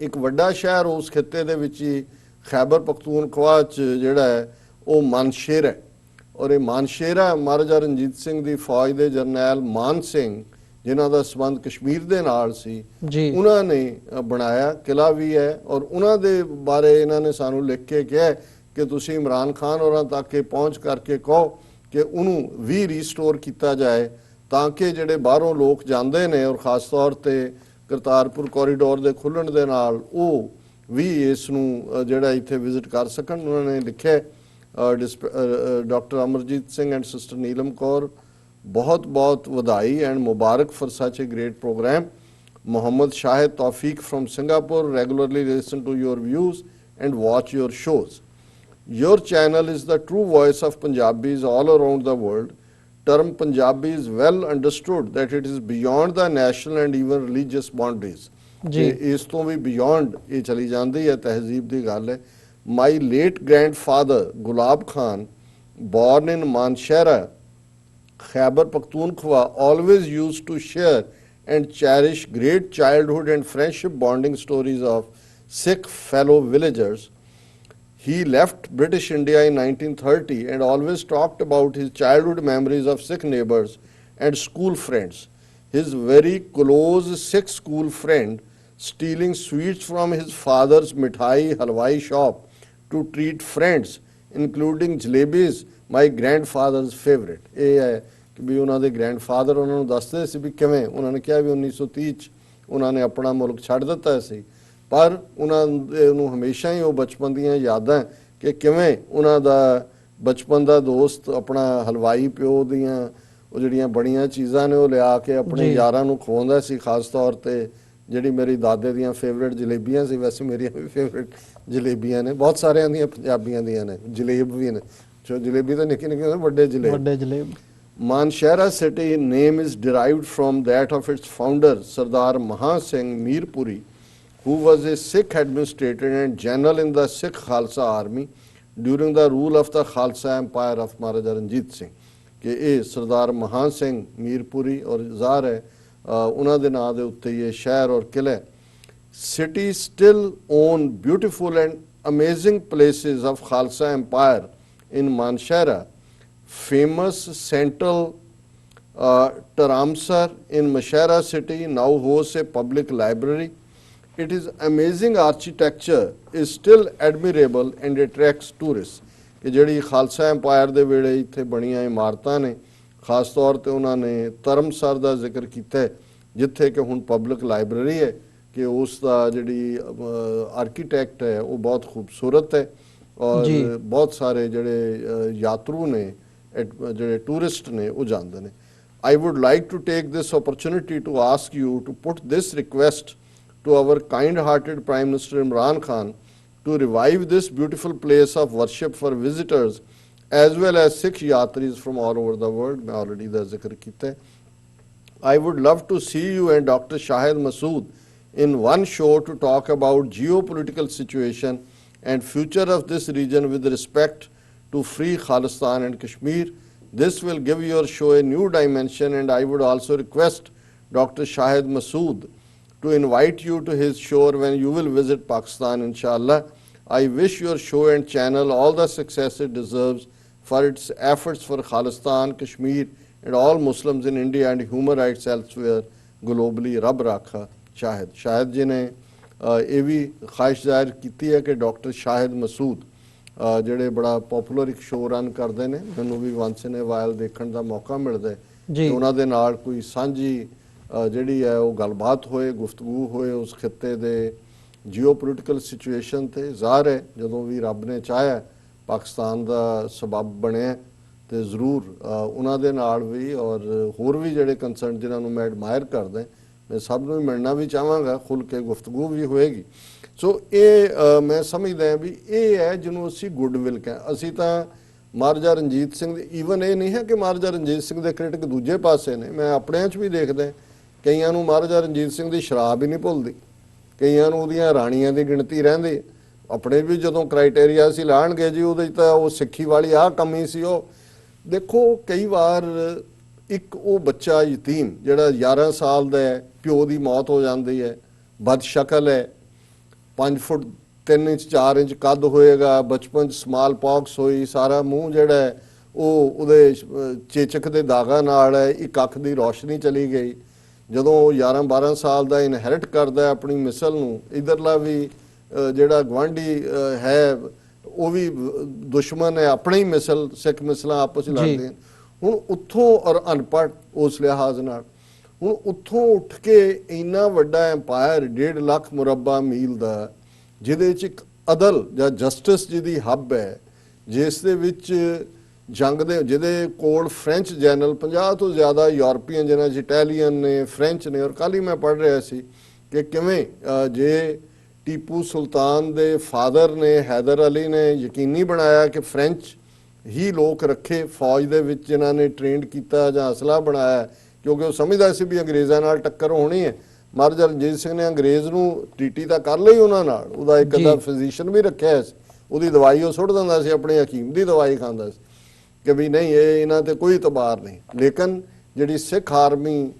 ਇੱਕ ਵੱਡਾ ਸ਼ਹਿਰ ਉਸ ਖਿੱਤੇ ਦੇ ਵਿੱਚ ਹੀ ਖੈਬਰ ਪਖਤੂਨਖਵਾ 'ਚ ਜਿਹੜਾ ਹੈ ਉਹ ਮਾਨਸ਼ੇਰਾ, ਔਰ ਇਹ ਮਾਨਸ਼ੇਰਾ ਮਹਾਰਾਜਾ ਰਣਜੀਤ ਸਿੰਘ ਦੀ ਫੌਜ ਦੇ ਜਰਨੈਲ ਮਾਨ ਸਿੰਘ ਜਿਨ੍ਹਾਂ ਦਾ ਸੰਬੰਧ ਕਸ਼ਮੀਰ ਦੇ ਨਾਲ ਸੀ, ਉਹਨਾਂ ਨੇ ਬਣਾਇਆ ਕਿਲਾ ਵੀ ਹੈ, ਔਰ ਉਹਨਾਂ ਦੇ ਬਾਰੇ ਇਹਨਾਂ ਨੇ ਸਾਨੂੰ ਲਿਖ ਕੇ ਕਿਹਾ ਕਿ ਤੁਸੀਂ ਇਮਰਾਨ ਖਾਨ ਹੋਰਾਂ ਤੱਕ ਇਹ ਪਹੁੰਚ ਕਰਕੇ ਕਹੋ ਕਿ ਉਹਨੂੰ ਵੀ ਰੀਸਟੋਰ ਕੀਤਾ ਜਾਏ, ਤਾਂ ਕਿ ਜਿਹੜੇ ਬਾਹਰੋਂ ਲੋਕ ਜਾਂਦੇ ਨੇ ਔਰ ਖ਼ਾਸ ਤੌਰ ਤੇ ਕਰਤਾਰਪੁਰ ਕੋਰੀਡੋਰ ਦੇ ਖੁੱਲ੍ਹਣ ਦੇ ਨਾਲ ਉਹ ਵੀ ਇਸ ਨੂੰ ਜਿਹੜਾ ਇੱਥੇ ਵਿਜ਼ਿਟ ਕਰ ਸਕਣ। ਉਹਨਾਂ ਨੇ ਲਿਖਿਆ doctor Amarjit Singh and sister Neelam Kaur, ਬਹੁਤ ਬਹੁਤ ਵਧਾਈ ਐਂਡ ਮੁਬਾਰਕ for such a great program. Mohammed Shahid Tawfiq from Singapore, regularly listen to your views and watch your shows. Your channel is the true voice of Punjabis all around the world. Term Punjabi is well understood that it is beyond the national and even religious boundaries. ਇਸ ਤੋਂ ਵੀ beyond ਇਹ ਚਲੀ ਜਾਂਦੀ ਹੈ, ਤਹਿਜ਼ੀਬ ਦੀ ਗੱਲ ਹੈ। My late grandfather Gulab Khan, born in Manshera, Khyber Pakhtunkhwa, always used to share and cherish great childhood and friendship bonding stories of Sikh fellow villagers. He left British India in 1930 and always talked about his childhood memories of Sikh neighbors and school friends. His very close Sikh school friend stealing sweets from his father's mithai halwai shop to treat friends, including jalebis, my grandfather's favorite. ਇਹ ਹੈ ਕਿ ਵੀ ਉਹਨਾਂ ਦੇ grandfather ਉਹਨਾਂ ਨੂੰ ਦੱਸਦੇ ਸੀ ਵੀ ਕਿਵੇਂ ਉਹਨਾਂ ਨੇ ਕਿਹਾ ਵੀ 1930 ਚ ਉਹਨਾਂ ਨੇ ਆਪਣਾ ਮੁਲਕ ਛੱਡ ਦਿੱਤਾ ਸੀ, ਪਰ ਉਹਨਾਂ ਨੂੰ ਹਮੇਸ਼ਾ ਹੀ ਉਹ ਬਚਪਨ ਦੀਆਂ ਯਾਦਾਂ ਕਿ ਕਿਵੇਂ ਉਹਨਾਂ ਦਾ ਬਚਪਨ ਦਾ ਦੋਸਤ ਆਪਣਾ ਹਲਵਾਈ ਪਿਓ ਦੀਆਂ ਉਹ ਜਿਹੜੀਆਂ ਬੜੀਆਂ ਚੀਜ਼ਾਂ ਨੇ ਉਹ ਲਿਆ ਕੇ ਆਪਣੇ ਯਾਰਾਂ ਨੂੰ ਖਵਾਉਂਦਾ ਸੀ। ਖਾਸ ਤੌਰ ਤੇ ਜਿਹੜੀ ਮੇਰੀ ਦਾਦੇ ਦੀਆਂ ਫੇਵਰੇਟ ਜਲੇਬੀਆਂ ਸੀ, ਵੈਸੇ ਮੇਰੀਆਂ ਵੀ ਫੇਵਰੇਟ ਜਲੇਬੀਆਂ ਨੇ, ਬਹੁਤ ਸਾਰਿਆਂ ਦੀਆਂ ਪੰਜਾਬੀਆਂ ਦੀਆਂ ਨੇ, ਜਲੇਬ ਵੀ ਨੇ, ਜਲੇਬੀ ਤਾਂ ਨਿੱਕੀ ਨਿੱਕੀ ਵੱਡੇ ਜਲੇਬ। Manshera city name is derived from that of its founder Sardar Maha Singh Mirpuri, who was a Sikh administrator and general in the Sikh Khalsa army during the rule of the Khalsa empire of Maharaja Ranjit Singh. ਕਿ ਇਹ ਸਰਦਾਰ ਮਹਾਂ ਸਿੰਘ ਮੀਰਪੁਰੀ ਔਰ ਜ਼ਾਹਰ ਹੈ ਉਹਨਾਂ ਦੇ ਨਾਂ ਦੇ ਉੱਤੇ ਇਹ ਸ਼ਹਿਰ ਔਰ ਕਿਲ੍ਹਾ। City still own beautiful and amazing places of Khalsa empire in Manshera. Famous central Taramsar in Mashera city now hosts a public library. It is amazing architecture is still admirable and attracts tourists. ਕਿ ਜਿਹੜੀ Khalsa empire ਦੇ ਵੇਲੇ ਇੱਥੇ ਬਣੀਆਂ ਇਮਾਰਤਾਂ ਨੇ, ਖਾਸ ਤੌਰ ਤੇ ਉਹਨਾਂ ਨੇ ਧਰਮਸਰ ਦਾ ਜ਼ਿਕਰ ਕੀਤਾ ਹੈ, ਜਿੱਥੇ ਕਿ ਹੁਣ ਪਬਲਿਕ ਲਾਇਬ੍ਰੇਰੀ ਹੈ, ਕਿ ਉਸ ਦਾ ਜਿਹੜੀ ਆਰਕੀਟੈਕਟ ਹੈ ਉਹ ਬਹੁਤ ਖੂਬਸੂਰਤ ਹੈ ਔਰ ਬਹੁਤ ਸਾਰੇ ਜਿਹੜੇ ਯਾਤਰੂ ਨੇ, ਜਿਹੜੇ ਟੂਰਿਸਟ ਨੇ ਉਹ ਜਾਂਦੇ ਨੇ। I would like to take this opportunity to ask you to put this request to our kind-hearted Prime Minister Imran Khan to revive this beautiful place of worship for visitors as well as Sikh yatris from all over the world. मैं already ਦਾ ਜ਼ਿਕਰ ਕੀਤਾ ਹੈ। I would love to see you and Dr. Shahid Masood in one show to talk about geopolitical situation and future of this region with respect to free Khalistan and Kashmir. This will give your show a new dimension, and I would also request Dr. Shahid Masood to invite you to his show when you will visit Pakistan, inshallah. I wish your show and channel all the success it deserves for its efforts for Khalistan, Kashmir and all Muslims in India and human rights elsewhere globally. Rab Rakha Shahid. Shahid ji ne ਇਹ ਵੀ ਖਾਹਿਸ਼ ਜ਼ਾਹਿਰ ਕੀਤੀ ਹੈ ਕਿ doctor Shahid Masood ਜਿਹੜੇ ਬੜਾ poplar ਇੱਕ show run ਕਰਦੇ ਨੇ, ਮੈਨੂੰ ਵੀ ਵਾਂਸ ਇਨ ਅ ਵਾਈਲ ਦੇਖਣ ਦਾ ਮੌਕਾ ਮਿਲਦਾ ਹੈ, ਉਹਨਾਂ ਦੇ ਨਾਲ ਕੋਈ ਸਾਂਝੀ ਜਿਹੜੀ ਹੈ ਉਹ ਗੱਲਬਾਤ ਹੋਏ, ਗੁਫ਼ਤਗੂ ਹੋਏ ਉਸ ਖਿੱਤੇ ਦੇ ਜੀਓਪੋਲੀਟੀਕਲ ਸਿਚੁਏਸ਼ਨ ਤੇ। ਜ਼ਾਹਰ ਹੈ ਜਦੋਂ ਵੀ ਰੱਬ ਨੇ ਚਾਹਿਆ ਪਾਕਿਸਤਾਨ ਦਾ ਸਬਬ ਬਣਿਆ ਤੇ ਜ਼ਰੂਰ ਉਹਨਾਂ ਦੇ ਨਾਲ ਵੀ ਔਰ ਹੋਰ ਵੀ ਜਿਹੜੇ ਕੰਸਰਨ ਜਿਨ੍ਹਾਂ ਨੂੰ ਮੈਂ ਐਡਮਾਇਰ ਕਰਦਾ, ਮੈਂ ਸਭ ਨੂੰ ਮਿਲਣਾ ਵੀ ਚਾਹਾਂਗਾ, ਖੁੱਲ੍ਹ ਕੇ ਗੁਫ਼ਤਗੂ ਵੀ ਹੋਏਗੀ। ਸੋ ਇਹ ਮੈਂ ਸਮਝਦਾ ਵੀ ਇਹ ਹੈ ਜਿਹਨੂੰ ਅਸੀਂ ਗੁੱਡਵਿਲ ਕਹਿੰਦੇ। ਅਸੀਂ ਤਾਂ ਮਹਾਰਾਜਾ ਰਣਜੀਤ ਸਿੰਘ ਦੇ, ਈਵਨ ਇਹ ਨਹੀਂ ਹੈ ਕਿ ਮਹਾਰਾਜਾ ਰਣਜੀਤ ਸਿੰਘ ਦੇ ਕ੍ਰਿਟਿਕ ਦੂਜੇ ਪਾਸੇ ਨੇ, ਮੈਂ ਆਪਣਿਆਂ 'ਚ ਵੀ ਦੇਖਦਾ ਕਈਆਂ ਨੂੰ ਮਹਾਰਾਜਾ ਰਣਜੀਤ ਸਿੰਘ ਦੀ ਸ਼ਰਾਬ ਹੀ ਨਹੀਂ ਭੁੱਲਦੀ, ਕਈਆਂ ਨੂੰ ਉਹਦੀਆਂ ਰਾਣੀਆਂ ਦੀ ਗਿਣਤੀ ਰਹਿੰਦੀ। ਆਪਣੇ ਵੀ ਜਦੋਂ ਕ੍ਰਾਈਟੇਰੀਆ ਅਸੀਂ ਲਾਣਗੇ ਜੀ ਉਹਦੇ 'ਚ ਤਾਂ ਉਹ ਸਿੱਖੀ ਵਾਲੀ ਆਹ ਕਮੀ ਸੀ। ਉਹ ਦੇਖੋ ਕਈ ਵਾਰ ਇੱਕ ਉਹ ਬੱਚਾ ਯਤੀਮ ਜਿਹੜਾ 11 ਸਾਲ ਦਾ ਹੈ, ਪਿਓ ਦੀ ਮੌਤ ਹੋ ਜਾਂਦੀ ਹੈ, ਬਦਸ਼ਕਲ ਹੈ, 5 ਫੁੱਟ 3 ਇੰਚ 4 ਇੰਚ ਕੱਦ ਹੋਏਗਾ, ਬਚਪਨ 'ਚ ਸਮਾਲ ਪੌਕਸ ਹੋਈ, ਸਾਰਾ ਮੂੰਹ ਜਿਹੜਾ ਹੈ ਉਹ ਉਹਦੇ ਚੇਚਕ ਦੇ ਦਾਗਾਂ ਨਾਲ ਹੈ, ਇੱਕ ਅੱਖ ਦੀ ਰੌਸ਼ਨੀ ਚਲੀ ਗਈ। ਜਦੋਂ ਉਹ 11-12 ਸਾਲ ਦਾ ਇਨਹੈਰਿਟ ਕਰਦਾ ਆਪਣੀ ਮਿਸਲ ਨੂੰ, ਇਧਰਲਾ ਵੀ ਜਿਹੜਾ ਗੁਆਂਢੀ ਹੈ ਉਹ ਵੀ ਦੁਸ਼ਮਣ ਹੈ, ਆਪਣੇ ਹੀ ਮਿਸਲ ਸਿੱਖ ਮਿਸਲਾਂ ਆਪਸ ਵਿੱਚ ਲੜਦੇ ਹਨ। ਹੁਣ ਉੱਥੋਂ ਔਰ ਅਨਪੜ੍ਹ ਉਸ ਲਿਹਾਜ਼ ਨਾਲ ਹੁਣ ਉੱਥੋਂ ਉੱਠ ਕੇ ਇੰਨਾ ਵੱਡਾ ਐਮਪਾਇਰ 1.5 ਲੱਖ ਮੁਰੱਬਾ ਮੀਲ ਦਾ, ਜਿਹਦੇ 'ਚ ਇੱਕ ਅਦਲ ਜਾਂ ਜਸਟਿਸ ਜਿਹਦੀ ਹੱਬ ਹੈ, ਜਿਸ ਦੇ ਵਿੱਚ ਜੰਗ ਦੇ ਜਿਹਦੇ ਕੋਲ ਫ੍ਰੈਂਚ ਜਨਰਲ 50 ਤੋਂ ਜ਼ਿਆਦਾ ਯੂਰਪੀਅਨ ਜਿਹਨਾਂ 'ਚ ਇਟਾਲੀਅਨ ਨੇ, ਫ੍ਰੈਂਚ ਨੇ। ਔਰ ਕੱਲ੍ਹ ਹੀ ਮੈਂ ਪੜ੍ਹ ਰਿਹਾ ਸੀ ਕਿ ਕਿਵੇਂ ਜੇ ਟੀਪੂ ਸੁਲਤਾਨ ਦੇ ਫਾਦਰ ਨੇ ਹੈਦਰ ਅਲੀ ਨੇ ਯਕੀਨੀ ਬਣਾਇਆ ਕਿ ਫ੍ਰੈਂਚ ਹੀ ਲੋਕ ਰੱਖੇ ਫੌਜ ਦੇ ਵਿੱਚ, ਜਿਨ੍ਹਾਂ ਨੇ ਟ੍ਰੇਨਡ ਕੀਤਾ ਜਾਂ ਅਸਲਾ ਬਣਾਇਆ, ਕਿਉਂਕਿ ਉਹ ਸਮਝਦਾ ਸੀ ਵੀ ਅੰਗਰੇਜ਼ਾਂ ਨਾਲ ਟੱਕਰ ਹੋਣੀ ਹੈ। ਮਹਾਰਾਜਾ ਰਣਜੀਤ ਸਿੰਘ ਨੇ ਅੰਗਰੇਜ਼ ਨੂੰ ਟੀਟੀ ਤਾਂ ਕਰ ਲਈ ਉਹਨਾਂ ਨਾਲ, ਉਹਦਾ ਇੱਕ ਅੱਧਾ ਫਿਜ਼ੀਸ਼ੀਅਨ ਵੀ ਰੱਖਿਆ ਸੀ, ਉਹਦੀ ਦਵਾਈ ਉਹ ਸੁੱਟ ਦਿੰਦਾ ਸੀ, ਆਪਣੇ ਹਕੀਮ ਦੀ ਦਵਾਈ ਖਾਂਦਾ ਸੀ ਕਿ ਵੀ ਨਹੀਂ ਇਹ ਇਹਨਾਂ ਤੇ ਕੋਈ ਇਤਬਾਰ ਨਹੀਂ। ਲੇਕਿਨ ਜਿਹੜੀ ਸਿੱਖ ਆਰਮੀ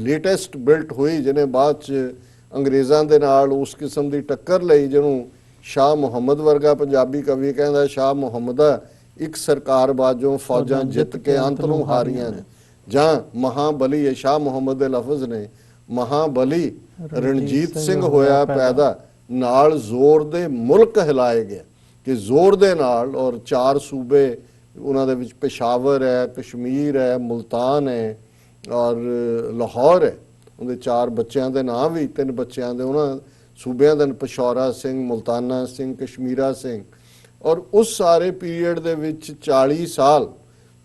ਲੇਟੈਸਟ ਬਿਲਟ ਹੋਈ, ਜਿਹਨੇ ਬਾਅਦ 'ਚ ਅੰਗਰੇਜ਼ਾਂ ਦੇ ਨਾਲ ਉਸ ਕਿਸਮ ਦੀ ਟੱਕਰ ਲਈ, ਜਿਹਨੂੰ ਸ਼ਾਹ ਮੁਹੰਮਦ ਵਰਗਾ ਪੰਜਾਬੀ ਕਵੀ ਕਹਿੰਦਾ, ਸ਼ਾਹ ਮੁਹੰਮਦਾ ਇੱਕ ਸਰਕਾਰ ਬਾਜੋਂ ਫੌਜਾਂ ਜਿੱਤ ਕੇ ਅੰਤ ਨੂੰ ਹਾਰੀਆਂ ਨੇ, ਜਾਂ ਮਹਾਬਲੀ ਹੈ ਸ਼ਾਹ ਮੁਹੰਮਦ ਦੇ ਲਫ਼ਜ਼ ਨੇ, ਮਹਾਬਲੀ ਰਣਜੀਤ ਸਿੰਘ ਹੋਇਆ ਪੈਦਾ, ਨਾਲ ਜ਼ੋਰ ਦੇ ਮੁਲਕ ਹਿਲਾਏ ਗਿਆ, ਕਿ ਜ਼ੋਰ ਦੇ ਨਾਲ। ਔਰ 4 ਸੂਬੇ ਉਹਨਾਂ ਦੇ ਵਿੱਚ ਪਿਸ਼ਾਵਰ ਹੈ, ਕਸ਼ਮੀਰ ਹੈ, ਮੁਲਤਾਨ ਹੈ ਔਰ ਲਾਹੌਰ ਹੈ। ਉਹਦੇ 4 ਬੱਚਿਆਂ ਦੇ ਨਾਂ ਵੀ, 3 ਬੱਚਿਆਂ ਦੇ ਉਹਨਾਂ ਸੂਬਿਆਂ ਦੇ, ਪਿਸ਼ੌਰਾ ਸਿੰਘ, ਮੁਲਤਾਨਾ ਸਿੰਘ, ਕਸ਼ਮੀਰਾ ਸਿੰਘ। ਔਰ ਉਸ ਸਾਰੇ ਪੀਰੀਅਡ ਦੇ ਵਿੱਚ 40 ਸਾਲ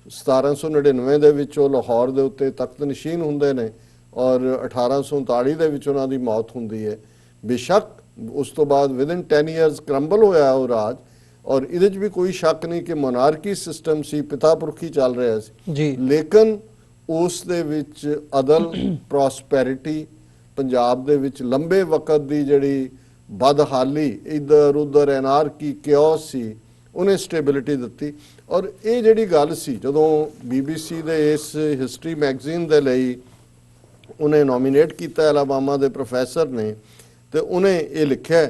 1799 ਦੇ ਵਿੱਚ ਉਹ ਲਾਹੌਰ ਦੇ ਉੱਤੇ ਤਖਤ ਨਸ਼ੀਨ ਹੁੰਦੇ ਨੇ, ਔਰ 1839 ਦੇ ਵਿੱਚ ਉਹਨਾਂ ਦੀ ਮੌਤ ਹੁੰਦੀ ਹੈ। ਬੇਸ਼ੱਕ ਉਸ ਤੋਂ ਬਾਅਦ ਵਿਦਿਨ 10 ਇਅਰਸ ਕਰੰਬਲ ਹੋਇਆ ਉਹ ਰਾਜ, ਔਰ ਇਹਦੇ 'ਚ ਵੀ ਕੋਈ ਸ਼ੱਕ ਨਹੀਂ ਕਿ ਮੋਨਾਰਕੀ ਸਿਸਟਮ ਸੀ, ਪਿਤਾ ਪੁਰਖੀ ਚੱਲ ਰਿਹਾ ਸੀ। ਲੇਕਿਨ ਉਸ ਦੇ ਵਿੱਚ ਅਦਲ, ਪ੍ਰੋਸਪੈਰਿਟੀ, ਪੰਜਾਬ ਦੇ ਵਿੱਚ ਲੰਬੇ ਵਕਤ ਦੀ ਜਿਹੜੀ ਬਦਹਾਲੀ, ਇੱਧਰ ਉੱਧਰ ਐਨਾਰਕੀ, ਕਿਓਸ ਸੀ, ਉਹਨੇ ਸਟੇਬਿਲਿਟੀ ਦਿੱਤੀ। ਔਰ ਇਹ ਜਿਹੜੀ ਗੱਲ ਸੀ, ਜਦੋਂ BBC ਦੇ ਇਸ ਹਿਸਟਰੀ ਮੈਗਜ਼ੀਨ ਦੇ ਲਈ ਉਹਨੇ ਨੋਮੀਨੇਟ ਕੀਤਾ ਐਲਾਬਾਮਾ ਦੇ ਪ੍ਰੋਫੈਸਰ ਨੇ, ਤੇ ਉਹਨੇ ਇਹ ਲਿਖਿਆ,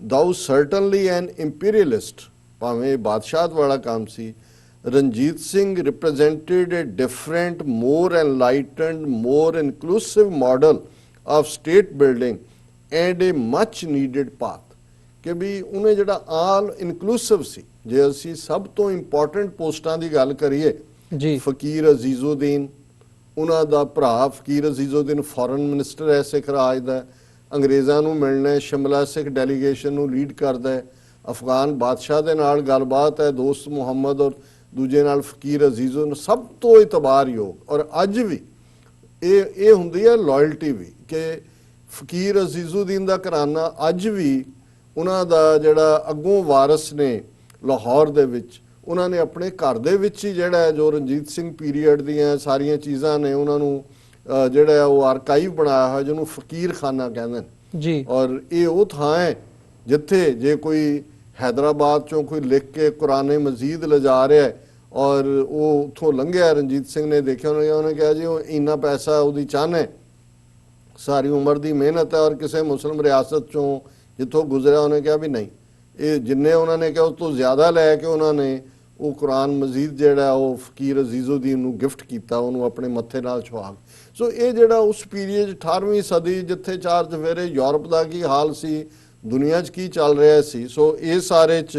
"Thou certainly an imperialist", ਭਾਵੇਂ ਬਾਦਸ਼ਾਹਤ ਵਾਲਾ ਕੰਮ ਸੀ, "Ranjit Singh represented a different, more enlightened, more inclusive model of state building and a much needed path", ਕਿ ਵੀ ਉਹਨੇ ਜਿਹੜਾ ਆਲ ਇਨਕਲੂਸਿਵ ਸੀ। ਜੇ ਅਸੀਂ ਸਭ ਤੋਂ ਇੰਪੋਰਟੈਂਟ ਪੋਸਟਾਂ ਦੀ ਗੱਲ ਕਰੀਏ, ਫਕੀਰ ਅਜ਼ੀਜ਼ੁਦੀਨ, ਉਹਨਾਂ ਦਾ ਭਰਾ ਫਕੀਰ ਅਜ਼ੀਜ਼ੁਦੀਨ ਫੋਰਨ ਮਿਨਿਸਟਰ ਹੈ ਸਿੱਖ ਰਾਜ ਦਾ, ਅੰਗਰੇਜ਼ਾਂ ਨੂੰ ਮਿਲਣਾ, ਸ਼ਿਮਲਾ ਸਿੱਖ ਡੈਲੀਗੇਸ਼ਨ ਨੂੰ ਲੀਡ ਕਰਦਾ ਹੈ, ਅਫਗਾਨ ਬਾਦਸ਼ਾਹ ਦੇ ਨਾਲ ਗੱਲਬਾਤ ਹੈ, ਦੋਸਤ ਮੁਹੰਮਦ ਔਰ ਦੂਜੇ ਨਾਲ ਫਕੀਰ ਅਜ਼ੀਜ਼ੁਦੀਨ, ਸਭ ਤੋਂ ਇਤਬਾਰਯੋਗ। ਔਰ ਅੱਜ ਵੀ ਇਹ ਹੁੰਦੀ ਹੈ ਲਾਇਲਟੀ ਵੀ, ਕਿ ਫਕੀਰ ਅਜ਼ੀਜ਼ੁਦੀਨ ਦਾ ਘਰਾਨਾ ਅੱਜ ਵੀ ਉਹਨਾਂ ਦਾ ਜਿਹੜਾ ਅੱਗੋਂ ਵਾਰਸ ਨੇ ਲਾਹੌਰ ਦੇ ਵਿੱਚ, ਉਹਨਾਂ ਨੇ ਆਪਣੇ ਘਰ ਦੇ ਵਿੱਚ ਹੀ ਜਿਹੜਾ ਜੋ ਰਣਜੀਤ ਸਿੰਘ ਪੀਰੀਅਡ ਦੀਆਂ ਸਾਰੀਆਂ ਚੀਜ਼ਾਂ ਨੇ, ਉਹਨਾਂ ਨੂੰ ਜਿਹੜਾ ਉਹ ਆਰਕਾਈਵ ਬਣਾਇਆ ਹੋਇਆ, ਜਿਹਨੂੰ ਫਕੀਰ ਖਾਨਾ ਕਹਿੰਦੇ ਨੇ। ਔਰ ਇਹ ਉਹ ਥਾਂ ਹੈ ਜਿੱਥੇ ਜੇ ਕੋਈ ਹੈਦਰਾਬਾਦ ਚੋਂ ਕੋਈ ਲਿਖ ਕੇ ਕੁਰਾਨੇ ਮਜੀਦ ਲਿਜਾ ਰਿਹਾ, ਔਰ ਉਹ ਉੱਥੋਂ ਲੰਘਿਆ, ਰਣਜੀਤ ਸਿੰਘ ਨੇ ਦੇਖਿਆ, ਉਹਨੇ ਕਿਹਾ ਜੀ ਉਹ ਇੰਨਾ ਪੈਸਾ ਉਹਦੀ ਚੰਨ ਹੈ, ਸਾਰੀ ਉਮਰ ਦੀ ਮਿਹਨਤ ਹੈ, ਔਰ ਕਿਸੇ ਮੁਸਲਿਮ ਰਿਆਸਤ ਚੋਂ ਜਿੱਥੋਂ ਗੁਜ਼ਰਿਆ, ਉਹਨੇ ਕਿਹਾ ਵੀ ਨਹੀਂ, ਇਹ ਜਿੰਨੇ ਉਹਨਾਂ ਨੇ ਕਿਹਾ ਉਸ ਤੋਂ ਜ਼ਿਆਦਾ ਲੈ ਕੇ ਉਹਨਾਂ ਨੇ ਉਹ ਕੁਰਾਨ ਮਜੀਦ ਜਿਹੜਾ ਉਹ ਫਕੀਰ ਅਜ਼ੀਜ਼ੁਦੀਨ ਨੂੰ ਗਿਫਟ ਕੀਤਾ, ਉਹਨੂੰ ਆਪਣੇ ਮੱਥੇ ਨਾਲ ਛੁਆ। ਸੋ ਇਹ ਜਿਹੜਾ ਉਸ ਪੀਰੀਅਡ 18ਵੀਂ ਸਦੀ, ਜਿੱਥੇ 4 ਚਫੇਰੇ ਯੂਰਪ ਦਾ ਕੀ ਹਾਲ ਸੀ, ਦੁਨੀਆ 'ਚ ਕੀ ਚੱਲ ਰਿਹਾ ਸੀ, ਸੋ ਇਹ ਸਾਰੇ 'ਚ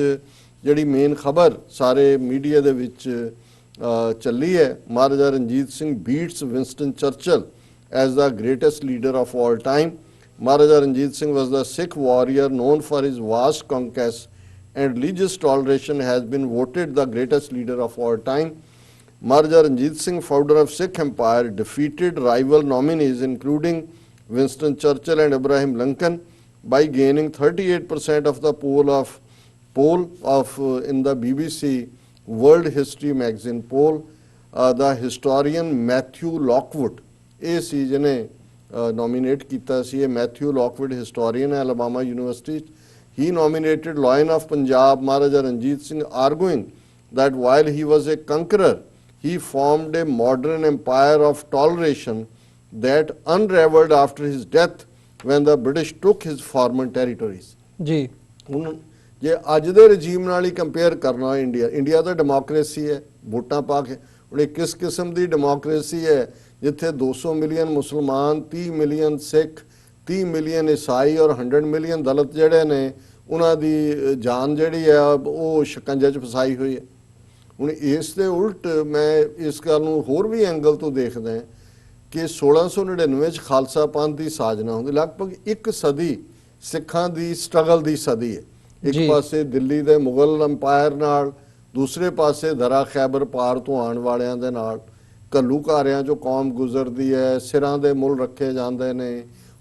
ਜਿਹੜੀ ਮੇਨ ਖਬਰ ਸਾਰੇ ਮੀਡੀਆ ਦੇ ਵਿੱਚ ਚੱਲੀ ਹੈ, Maharaja Ranjit Singh beats Winston Churchill as the greatest leader of all time. Maharaja Ranjit Singh was the Sikh warrior known for his vast conquests and religious toleration, has been voted the greatest leader of all time. Maharaja Ranjit Singh, founder of Sikh Empire, defeated rival nominees including Winston Churchill and Abraham Lincoln by gaining 38% of the poll in the BBC World History magazine poll. The historian Matthew Lockwood, ਇਹ ਸੀ ਜਿਹਨੇ nominate ਕੀਤਾ ਸੀ, ਇਹ Matthew Lockwood historian ਹੈ Alabama University. He nominated lion of Punjab Maharaja Ranjit Singh, arguing that while he was a conqueror, he formed a modern empire of toleration that unraveled after his death when the British took his former territories. ਜੀ ਹੁਣ ਜੇ ਅੱਜ ਦੇ regime ਨਾਲ ਹੀ compare ਕਰਨਾ, India ਤਾਂ democracy ਹੈ, ਵੋਟਾਂ ਪਾ ਕੇ, ਹੁਣ ਇਹ ਕਿਸ ਕਿਸਮ ਦੀ ਡੈਮੋਕ੍ਰੇਸੀ ਹੈ ਜਿੱਥੇ 200 ਮਿਲੀਅਨ ਮੁਸਲਮਾਨ, 30 ਮਿਲੀਅਨ ਸਿੱਖ, 30 ਮਿਲੀਅਨ ਈਸਾਈ ਔਰ 100 ਮਿਲੀਅਨ ਦਲਿਤ ਜਿਹੜੇ ਨੇ ਉਹਨਾਂ ਦੀ ਜਾਨ ਜਿਹੜੀ ਆ ਉਹ ਸ਼ਿਕੰਜੇ 'ਚ ਫਸਾਈ ਹੋਈ ਹੈ। ਹੁਣ ਇਸ ਦੇ ਉਲਟ ਮੈਂ ਇਸ ਗੱਲ ਨੂੰ ਹੋਰ ਵੀ ਐਂਗਲ ਤੋਂ ਦੇਖਦਾ ਕਿ 1699 'ਚ ਖਾਲਸਾ ਪੰਥ ਦੀ ਸਾਜਨਾ ਹੁੰਦੀ, ਲਗਭਗ ਇੱਕ ਸਦੀ ਸਿੱਖਾਂ ਦੀ ਸਟਰਗਲ ਦੀ ਸਦੀ ਹੈ। ਇੱਕ ਪਾਸੇ ਦਿੱਲੀ ਦੇ ਮੁਗਲ ਅੰਪਾਇਰ ਨਾਲ, ਦੂਸਰੇ ਪਾਸੇ ਦਰਾ ਖੈਬਰ ਪਾਰ ਤੋਂ ਆਉਣ ਵਾਲਿਆਂ ਦੇ ਨਾਲ, ਘੱਲੂਘਾਰਿਆਂ 'ਚੋਂ ਕੌਮ ਗੁਜ਼ਰਦੀ ਹੈ, ਸਿਰਾਂ ਦੇ ਮੁੱਲ ਰੱਖੇ ਜਾਂਦੇ ਨੇ,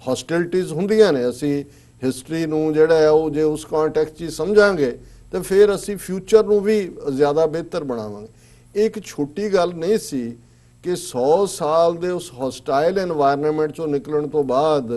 ਹੌਸਟਿਲਿਟੀਜ਼ ਹੁੰਦੀਆਂ ਨੇ। ਅਸੀਂ ਹਿਸਟਰੀ ਨੂੰ ਜਿਹੜਾ ਹੈ ਉਹ ਜੇ ਉਸ ਕੰਟੈਕਸਟ 'ਚ ਸਮਝਾਂਗੇ ਤਾਂ ਫਿਰ ਅਸੀਂ ਫਿਊਚਰ ਨੂੰ ਵੀ ਜ਼ਿਆਦਾ ਬਿਹਤਰ ਬਣਾਵਾਂਗੇ। ਇਹ ਇੱਕ ਛੋਟੀ ਗੱਲ ਨਹੀਂ ਸੀ ਕਿ 100 ਸਾਲ ਦੇ ਉਸ ਹੌਸਟਾਈਲ এনवायरमेंट ਚੋਂ ਨਿਕਲਣ ਤੋਂ ਬਾਅਦ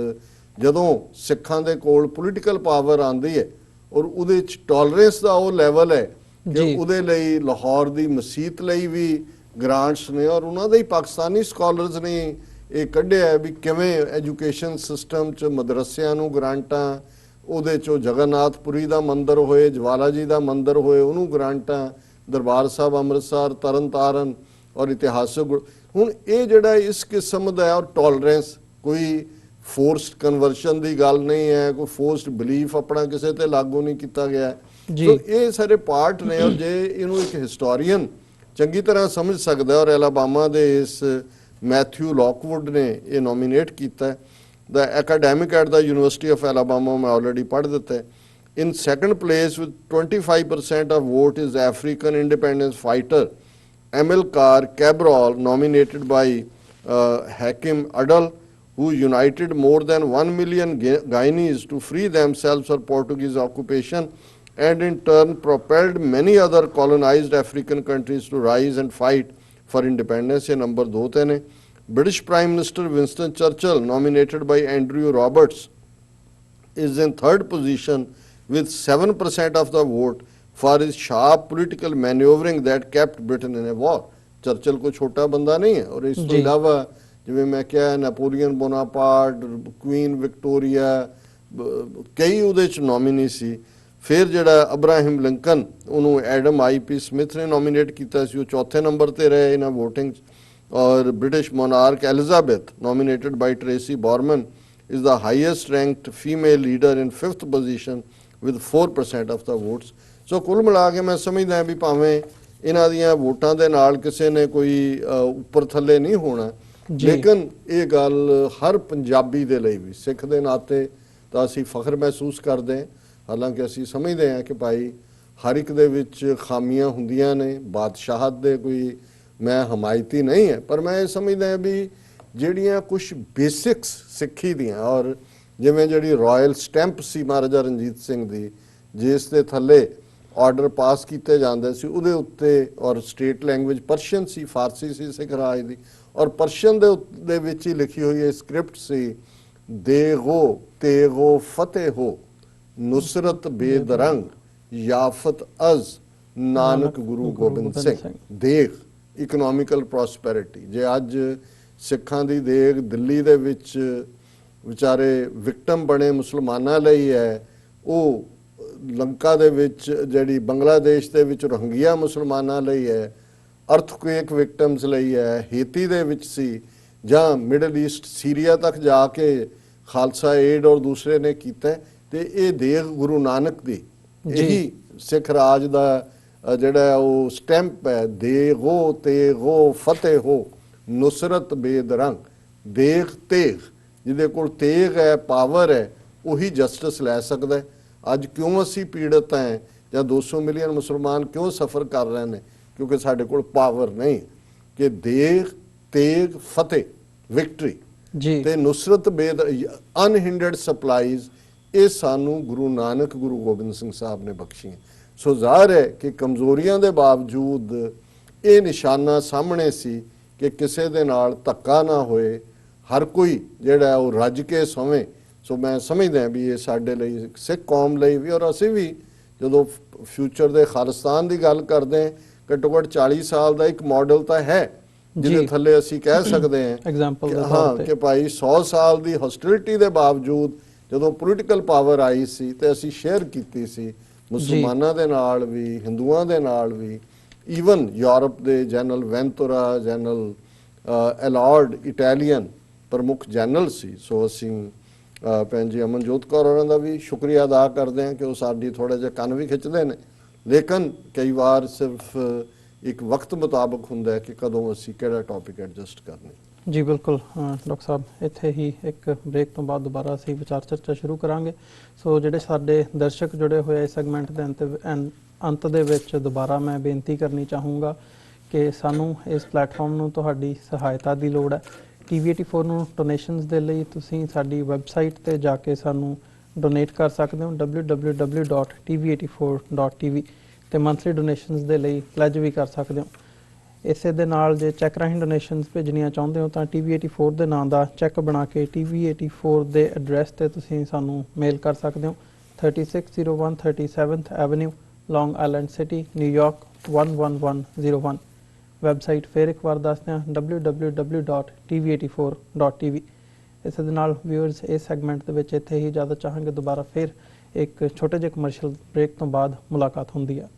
ਜਦੋਂ ਸਿੱਖਾਂ ਦੇ ਕੋਲ ਪੋਲੀਟੀਕਲ ਪਾਵਰ ਆਂਦੀ ਹੈ ਔਰ ਉਹਦੇ 'ਚ ਟੋਲਰੈਂਸ ਦਾ ਉਹ ਲੈਵਲ ਹੈ ਕਿ ਉਹਦੇ ਲਈ ਲਾਹੌਰ ਦੀ ਮਸਜਿਦ ਲਈ ਵੀ ਗ੍ਰਾਂਟਸ ਨੇ, ਔਰ ਉਹਨਾਂ ਦੇ ਹੀ ਪਾਕਿਸਤਾਨੀ ਸਕਾਲਰਸ ਨੇ ਇਹ ਕੱਢਿਆ ਵੀ ਕਿਵੇਂ ਐਜੂਕੇਸ਼ਨ ਸਿਸਟਮ 'ਚ ਮਦਰਸਿਆਂ ਨੂੰ ਗ੍ਰਾਂਟਾਂ, ਉਹਦੇ 'ਚੋਂ ਜਗਨਨਾਥਪੁਰੀ ਦਾ ਮੰਦਿਰ ਹੋਏ, ਜਵਾਲਾ ਜੀ ਦਾ ਮੰਦਿਰ ਹੋਏ, ਉਹਨੂੰ ਗ੍ਰਾਂਟਾਂ, ਦਰਬਾਰ ਸਾਹਿਬ ਅੰਮ੍ਰਿਤਸਰ, ਤਰਨ ਤਾਰਨ ਔਰ ਇਤਿਹਾਸਕ। ਹੁਣ ਇਹ ਜਿਹੜਾ ਇਸ ਕਿਸਮ ਦਾ ਔਰ ਟੋਲਰੈਂਸ, ਕੋਈ ਫੋਰਸਡ ਕਨਵਰਸ਼ਨ ਦੀ ਗੱਲ ਨਹੀਂ ਹੈ, ਕੋਈ ਫੋਰਸਡ ਬਿਲੀਫ ਆਪਣਾ ਕਿਸੇ ਤੇ ਲਾਗੂ ਨਹੀਂ ਕੀਤਾ ਗਿਆ। ਸੋ ਇਹ ਸਾਰੇ ਪਾਰਟ ਨੇ, ਔਰ ਜੇ ਇਹਨੂੰ ਇੱਕ ਹਿਸਟੋਰੀਅਨ ਚੰਗੀ ਤਰ੍ਹਾਂ ਸਮਝ ਸਕਦਾ, ਔਰ ਐਲਾਬਾਮਾ ਦੇ ਇਸ ਮੈਥਿਊ ਲੌਕਵੁੱਡ ਨੇ ਇਹ ਨੋਮੀਨੇਟ ਕੀਤਾ। The academic at the University of Alabama ਮੈਂ ਆਲਰੇਡੀ ਪੜ੍ਹ ਦਿੱਤਾ ਹੈ। In second place with 25% of vote is African independence fighter Amilcar Cabral, nominated by Hakim Adal, who united more than 1 million Guineas to free themselves from Portuguese occupation and in turn propelled many other colonized African countries to rise and fight for independence. ये number 2 ਤੇ ਨੇ। British Prime Minister Winston Churchill, nominated by Andrew Roberts, is in third position with 7% of the vote for his sharp political maneuvering that kept Britain in a war. ਚਰਚਲ ਕੋਈ ਛੋਟਾ ਬੰਦਾ ਨਹੀਂ ਹੈ, ਔਰ ਇਸ ਤੋਂ ਇਲਾਵਾ ਜਿਵੇਂ ਮੈਂ ਕਿਹਾ ਨੈਪੋਲੀਅਨ ਬੋਨਾਪਾਰਟ, ਕੁਈਨ ਵਿਕਟੋਰੀਆ, ਕਈ ਉਹਦੇ 'ਚ ਨੋਮੀਨੀ ਸੀ। ਫਿਰ ਜਿਹੜਾ ਅਬਰਾਹਿਮ ਲਿੰਕਨ, ਉਹਨੂੰ ਐਡਮ ਆਈ.ਪੀ. ਸਮਿਥ ਨੇ ਨੋਮੀਨੇਟ ਕੀਤਾ ਸੀ, ਉਹ ਚੌਥੇ ਨੰਬਰ ਤੇ ਰਹੇ ਇਹਨਾਂ ਵੋਟਿੰਗ 'ਚ। ਔਰ British monarch Elizabeth, nominated by Tracy Borman, is the highest ranked female leader in 5th position with 4% of the votes. ਸੋ ਕੁੱਲ ਮਿਲਾ ਕੇ ਮੈਂ ਸਮਝਦਾ ਵੀ ਭਾਵੇਂ ਇਹਨਾਂ ਦੀਆਂ ਵੋਟਾਂ ਦੇ ਨਾਲ ਕਿਸੇ ਨੇ ਕੋਈ ਉੱਪਰ ਥੱਲੇ ਨਹੀਂ ਹੋਣਾ, ਲੇਕਿਨ ਇਹ ਗੱਲ ਹਰ ਪੰਜਾਬੀ ਦੇ ਲਈ ਵੀ ਸਿੱਖ ਦੇ ਨਾਤੇ ਤਾਂ ਅਸੀਂ ਫਖਰ ਮਹਿਸੂਸ ਕਰਦੇ ਹਾਂ। ਹਾਲਾਂਕਿ ਅਸੀਂ ਸਮਝਦੇ ਹਾਂ ਕਿ ਭਾਈ ਹਰ ਇੱਕ ਦੇ ਵਿੱਚ ਖਾਮੀਆਂ ਹੁੰਦੀਆਂ ਨੇ, ਬਾਦਸ਼ਾਹਤ ਦੇ ਕੋਈ ਮੈਂ ਹਮਾਇਤੀ ਨਹੀਂ ਹੈ, ਪਰ ਮੈਂ ਇਹ ਸਮਝਦਾ ਵੀ ਜਿਹੜੀਆਂ ਕੁਝ ਬੇਸਿਕਸ ਸਿੱਖੀ ਦੀਆਂ, ਔਰ ਜਿਵੇਂ ਜਿਹੜੀ ਰਾਇਲ ਸਟੈਂਪ ਸੀ ਮਹਾਰਾਜਾ ਰਣਜੀਤ ਸਿੰਘ ਦੀ, ਜਿਸ ਦੇ ਥੱਲੇ ਆਰਡਰ ਪਾਸ ਕੀਤੇ ਜਾਂਦੇ ਸੀ, ਉਹਦੇ ਉੱਤੇ, ਔਰ ਸਟੇਟ ਲੈਂਗੁਏਜ ਪਰਸ਼ੀਅਨ ਸੀ, ਫਾਰਸੀ ਸੀ ਸਿੱਖ ਰਾਜ ਦੀ, ਔਰ ਪਰਸ਼ੀਅਨ ਦੇ ਵਿੱਚ ਹੀ ਲਿਖੀ ਹੋਈ ਇਹ ਸਕ੍ਰਿਪਟ ਸੀ, ਦੇਗੋ ਤੇਗੋ ਫਤਿਹ ਹੋ ਨੁਸਰਤ ਬੇਦਰੰਗ ਯਾਫਤ ਅਜ਼ ਨਾਨਕ ਗੁਰੂ ਗੋਬਿੰਦ ਸਿੰਘ। ਦੇਗ ਇਕਨੋਮਿਕਲ ਪ੍ਰੋਸਪੈਰਿਟੀ, ਜੇ ਅੱਜ ਸਿੱਖਾਂ ਦੀ ਦੇਗ ਦਿੱਲੀ ਦੇ ਵਿੱਚ ਵਿਚਾਰੇ ਵਿਕਟਮ ਬਣੇ ਮੁਸਲਮਾਨਾਂ ਲਈ ਹੈ, ਉਹ ਲੰਕਾ ਦੇ ਵਿੱਚ ਜਿਹੜੀ ਬੰਗਲਾਦੇਸ਼ ਦੇ ਵਿੱਚ ਰੋਹਿੰਗਿਆ ਮੁਸਲਮਾਨਾਂ ਲਈ ਹੈ, ਅਰਥਕੁਏਕ ਵਿਕਟਮਸ ਲਈ ਹੈ, ਹੇਤੀ ਦੇ ਵਿੱਚ ਸੀ, ਜਾਂ ਮਿਡਲ ਈਸਟ ਸੀਰੀਆ ਤੱਕ ਜਾ ਕੇ ਖਾਲਸਾ ਏਡ ਔਰ ਦੂਸਰੇ ਨੇ ਕੀਤਾ। ਤੇ ਇਹ ਦੇਗ ਗੁਰੂ ਨਾਨਕ ਦੀ ਇਹੀ ਸਿੱਖ ਰਾਜ ਦਾ ਜਿਹੜਾ ਉਹ ਸਟੈਂਪ ਹੈ, ਦੇਗੋ ਤੇਗੋ ਫਤਿਹ ਹੋ ਨੁਸਰਤ ਬੇਦਰੰਗ। ਦੇਗ ਤੇਗ, ਜਿਹਦੇ ਕੋਲ ਤੇਗ ਹੈ, ਪਾਵਰ ਹੈ, ਉਹੀ ਜਸਟਿਸ ਲੈ ਸਕਦਾ। ਅੱਜ ਕਿਉਂ ਅਸੀਂ ਪੀੜਤ ਹਾਂ ਜਾਂ 200 ਮਿਲੀਅਨ ਮੁਸਲਮਾਨ ਕਿਉਂ ਸਫਰ ਕਰ ਰਹੇ ਨੇ? ਕਿਉਂਕਿ ਸਾਡੇ ਕੋਲ ਪਾਵਰ ਨਹੀਂ ਕਿ ਦੇਗ ਤੇਗ ਫਤਿਹ ਵਿਕਟਰੀ ਤੇ ਨੁਸਰਤ ਅਨਹਿੰਡਰਡ ਸਪਲਾਈਜ਼, ਇਹ ਸਾਨੂੰ ਗੁਰੂ ਨਾਨਕ ਗੁਰੂ ਗੋਬਿੰਦ ਸਿੰਘ ਸਾਹਿਬ ਨੇ ਬਖਸ਼ੀਆਂ। ਸੋ ਜ਼ਾਹਰ ਹੈ ਕਿ ਕਮਜ਼ੋਰੀਆਂ ਦੇ ਬਾਵਜੂਦ ਇਹ ਨਿਸ਼ਾਨਾ ਸਾਹਮਣੇ ਸੀ ਕਿ ਕਿਸੇ ਦੇ ਨਾਲ ਧੱਕਾ ਨਾ ਹੋਏ, ਹਰ ਕੋਈ ਜਿਹੜਾ ਉਹ ਰੱਜ ਕੇ ਸੋਵੇਂ। ਸੋ ਮੈਂ ਸਮਝਦਾ ਵੀ ਇਹ ਸਾਡੇ ਲਈ, ਸਿੱਖ ਕੌਮ ਲਈ ਵੀ, ਔਰ ਅਸੀਂ ਵੀ ਜਦੋਂ ਫਿਊਚਰ ਦੇ ਖਾਲਿਸਤਾਨ ਦੀ ਗੱਲ ਕਰਦੇ ਹਾਂ, ਘੱਟੋ ਘੱਟ 40 ਸਾਲ ਦਾ ਇੱਕ ਮਾਡਲ ਤਾਂ ਹੈ ਜਿਹਦੇ ਥੱਲੇ ਅਸੀਂ ਕਹਿ ਸਕਦੇ ਹਾਂ ਕਿ ਭਾਈ 100 ਸਾਲ ਦੀ ਹੌਸਟਿਲਿਟੀ ਦੇ ਬਾਵਜੂਦ ਜਦੋਂ ਪੋਲੀਟੀਕਲ ਪਾਵਰ ਆਈ ਸੀ ਤੇ ਅਸੀਂ ਸ਼ੇਅਰ ਕੀਤੀ ਸੀ ਮੁਸਲਮਾਨਾਂ ਦੇ ਨਾਲ ਵੀ, ਹਿੰਦੂਆਂ ਦੇ ਨਾਲ ਵੀ, ਈਵਨ ਯੂਰਪ ਦੇ ਜਨਰਲ ਵੈਂਤੁਰਾ, ਜਨਰਲ ਐਲਾਰਡ ਇਟਾਲੀਅਨ ਪ੍ਰਮੁੱਖ ਜਨਰਲ ਸੀ। ਸੋ ਅਸੀਂ ਭੈਣ ਜੀ ਅਮਨਜੋਤ ਕੌਰ ਹੋਰਾਂ ਦਾ ਵੀ ਸ਼ੁਕਰੀਆ ਅਦਾ ਕਰਦੇ ਹਾਂ ਕਿ ਉਹ ਸਾਡੀ ਥੋੜ੍ਹਾ ਜਿਹਾ ਕੰਨ ਵੀ ਖਿੱਚਦੇ ਨੇ, ਲੇਕਿਨ ਕਈ ਵਾਰ ਸਿਰਫ ਇੱਕ ਵਕਤ ਮੁਤਾਬਕ ਹੁੰਦਾ ਹੈ ਕਿ ਕਦੋਂ ਅਸੀਂ ਕਿਹੜਾ ਟੌਪਿਕ ਐਡਜਸਟ ਕਰਨੇ। ਜੀ ਬਿਲਕੁਲ ਡਾਕਟਰ ਸਾਹਿਬ, ਇੱਥੇ ਹੀ ਇੱਕ ਬ੍ਰੇਕ ਤੋਂ ਬਾਅਦ ਦੁਬਾਰਾ ਅਸੀਂ ਵਿਚਾਰ ਚਰਚਾ ਸ਼ੁਰੂ ਕਰਾਂਗੇ। ਸੋ ਜਿਹੜੇ ਸਾਡੇ ਦਰਸ਼ਕ ਜੁੜੇ ਹੋਏ ਇਸ ਸੈਗਮੈਂਟ ਦੇ ਅੰਤ ਦੇ ਵਿੱਚ ਦੁਬਾਰਾ ਮੈਂ ਬੇਨਤੀ ਕਰਨੀ ਚਾਹੂੰਗਾ ਕਿ ਸਾਨੂੰ ਇਸ ਪਲੇਟਫਾਰਮ ਨੂੰ ਤੁਹਾਡੀ ਸਹਾਇਤਾ ਦੀ ਲੋੜ ਹੈ। TV84 ਨੂੰ ਡੋਨੇਸ਼ਨਸ ਦੇ ਲਈ ਤੁਸੀਂ ਸਾਡੀ ਵੈਬਸਾਈਟ ਤੇ ਜਾ ਕੇ ਸਾਨੂੰ ਡੋਨੇਟ ਕਰ ਸਕਦੇ ਹੋ www.tv84.tv ਤੇ ਮੰਥਲੀ ਡੋਨੇਸ਼ਨਸ ਦੇ ਲਈ ਪਲੈਜ ਵੀ ਕਰ ਸਕਦੇ ਹੋ। ਇਸੇ ਦੇ ਨਾਲ ਜੇ ਚੈੱਕ ਰਾਹੀਂ ਡੋਨੇਸ਼ਨਸ ਭੇਜਣੀਆਂ ਚਾਹੁੰਦੇ ਹੋ ਤਾਂ TV84 ਦੇ ਨਾਂ ਦਾ ਚੈੱਕ ਬਣਾ ਕੇ TV84 ਦੇ ਐਡਰੈਸ ਤੇ ਤੁਸੀਂ ਸਾਨੂੰ ਮੇਲ ਕਰ ਸਕਦੇ ਹੋ। 3601 37th ਐਵਨਿਊ ਲੌਂਗ ਆਈਲੈਂਡ ਸਿਟੀ ਨਿਊਯਾਰਕ 11101। ਵੈਬਸਾਈਟ ਫਿਰ ਇੱਕ ਵਾਰ ਦੱਸਦੇ ਹਾਂ www.tv84.tv। ਇਸੇ ਦੇ ਨਾਲ ਵਿਊਅਰਸ ਇਸ ਸੈਗਮੈਂਟ ਦੇ ਵਿੱਚ ਇੱਥੇ ਹੀ ਇਜਾਜ਼ਤ ਚਾਹਾਂਗੇ। ਦੁਬਾਰਾ ਫਿਰ ਇੱਕ ਛੋਟੇ ਜਿਹੇ ਕਮਰਸ਼ੀਅਲ ਬ੍ਰੇਕ ਤੋਂ ਬਾਅਦ ਮੁਲਾਕਾਤ ਹੁੰਦੀ ਹੈ।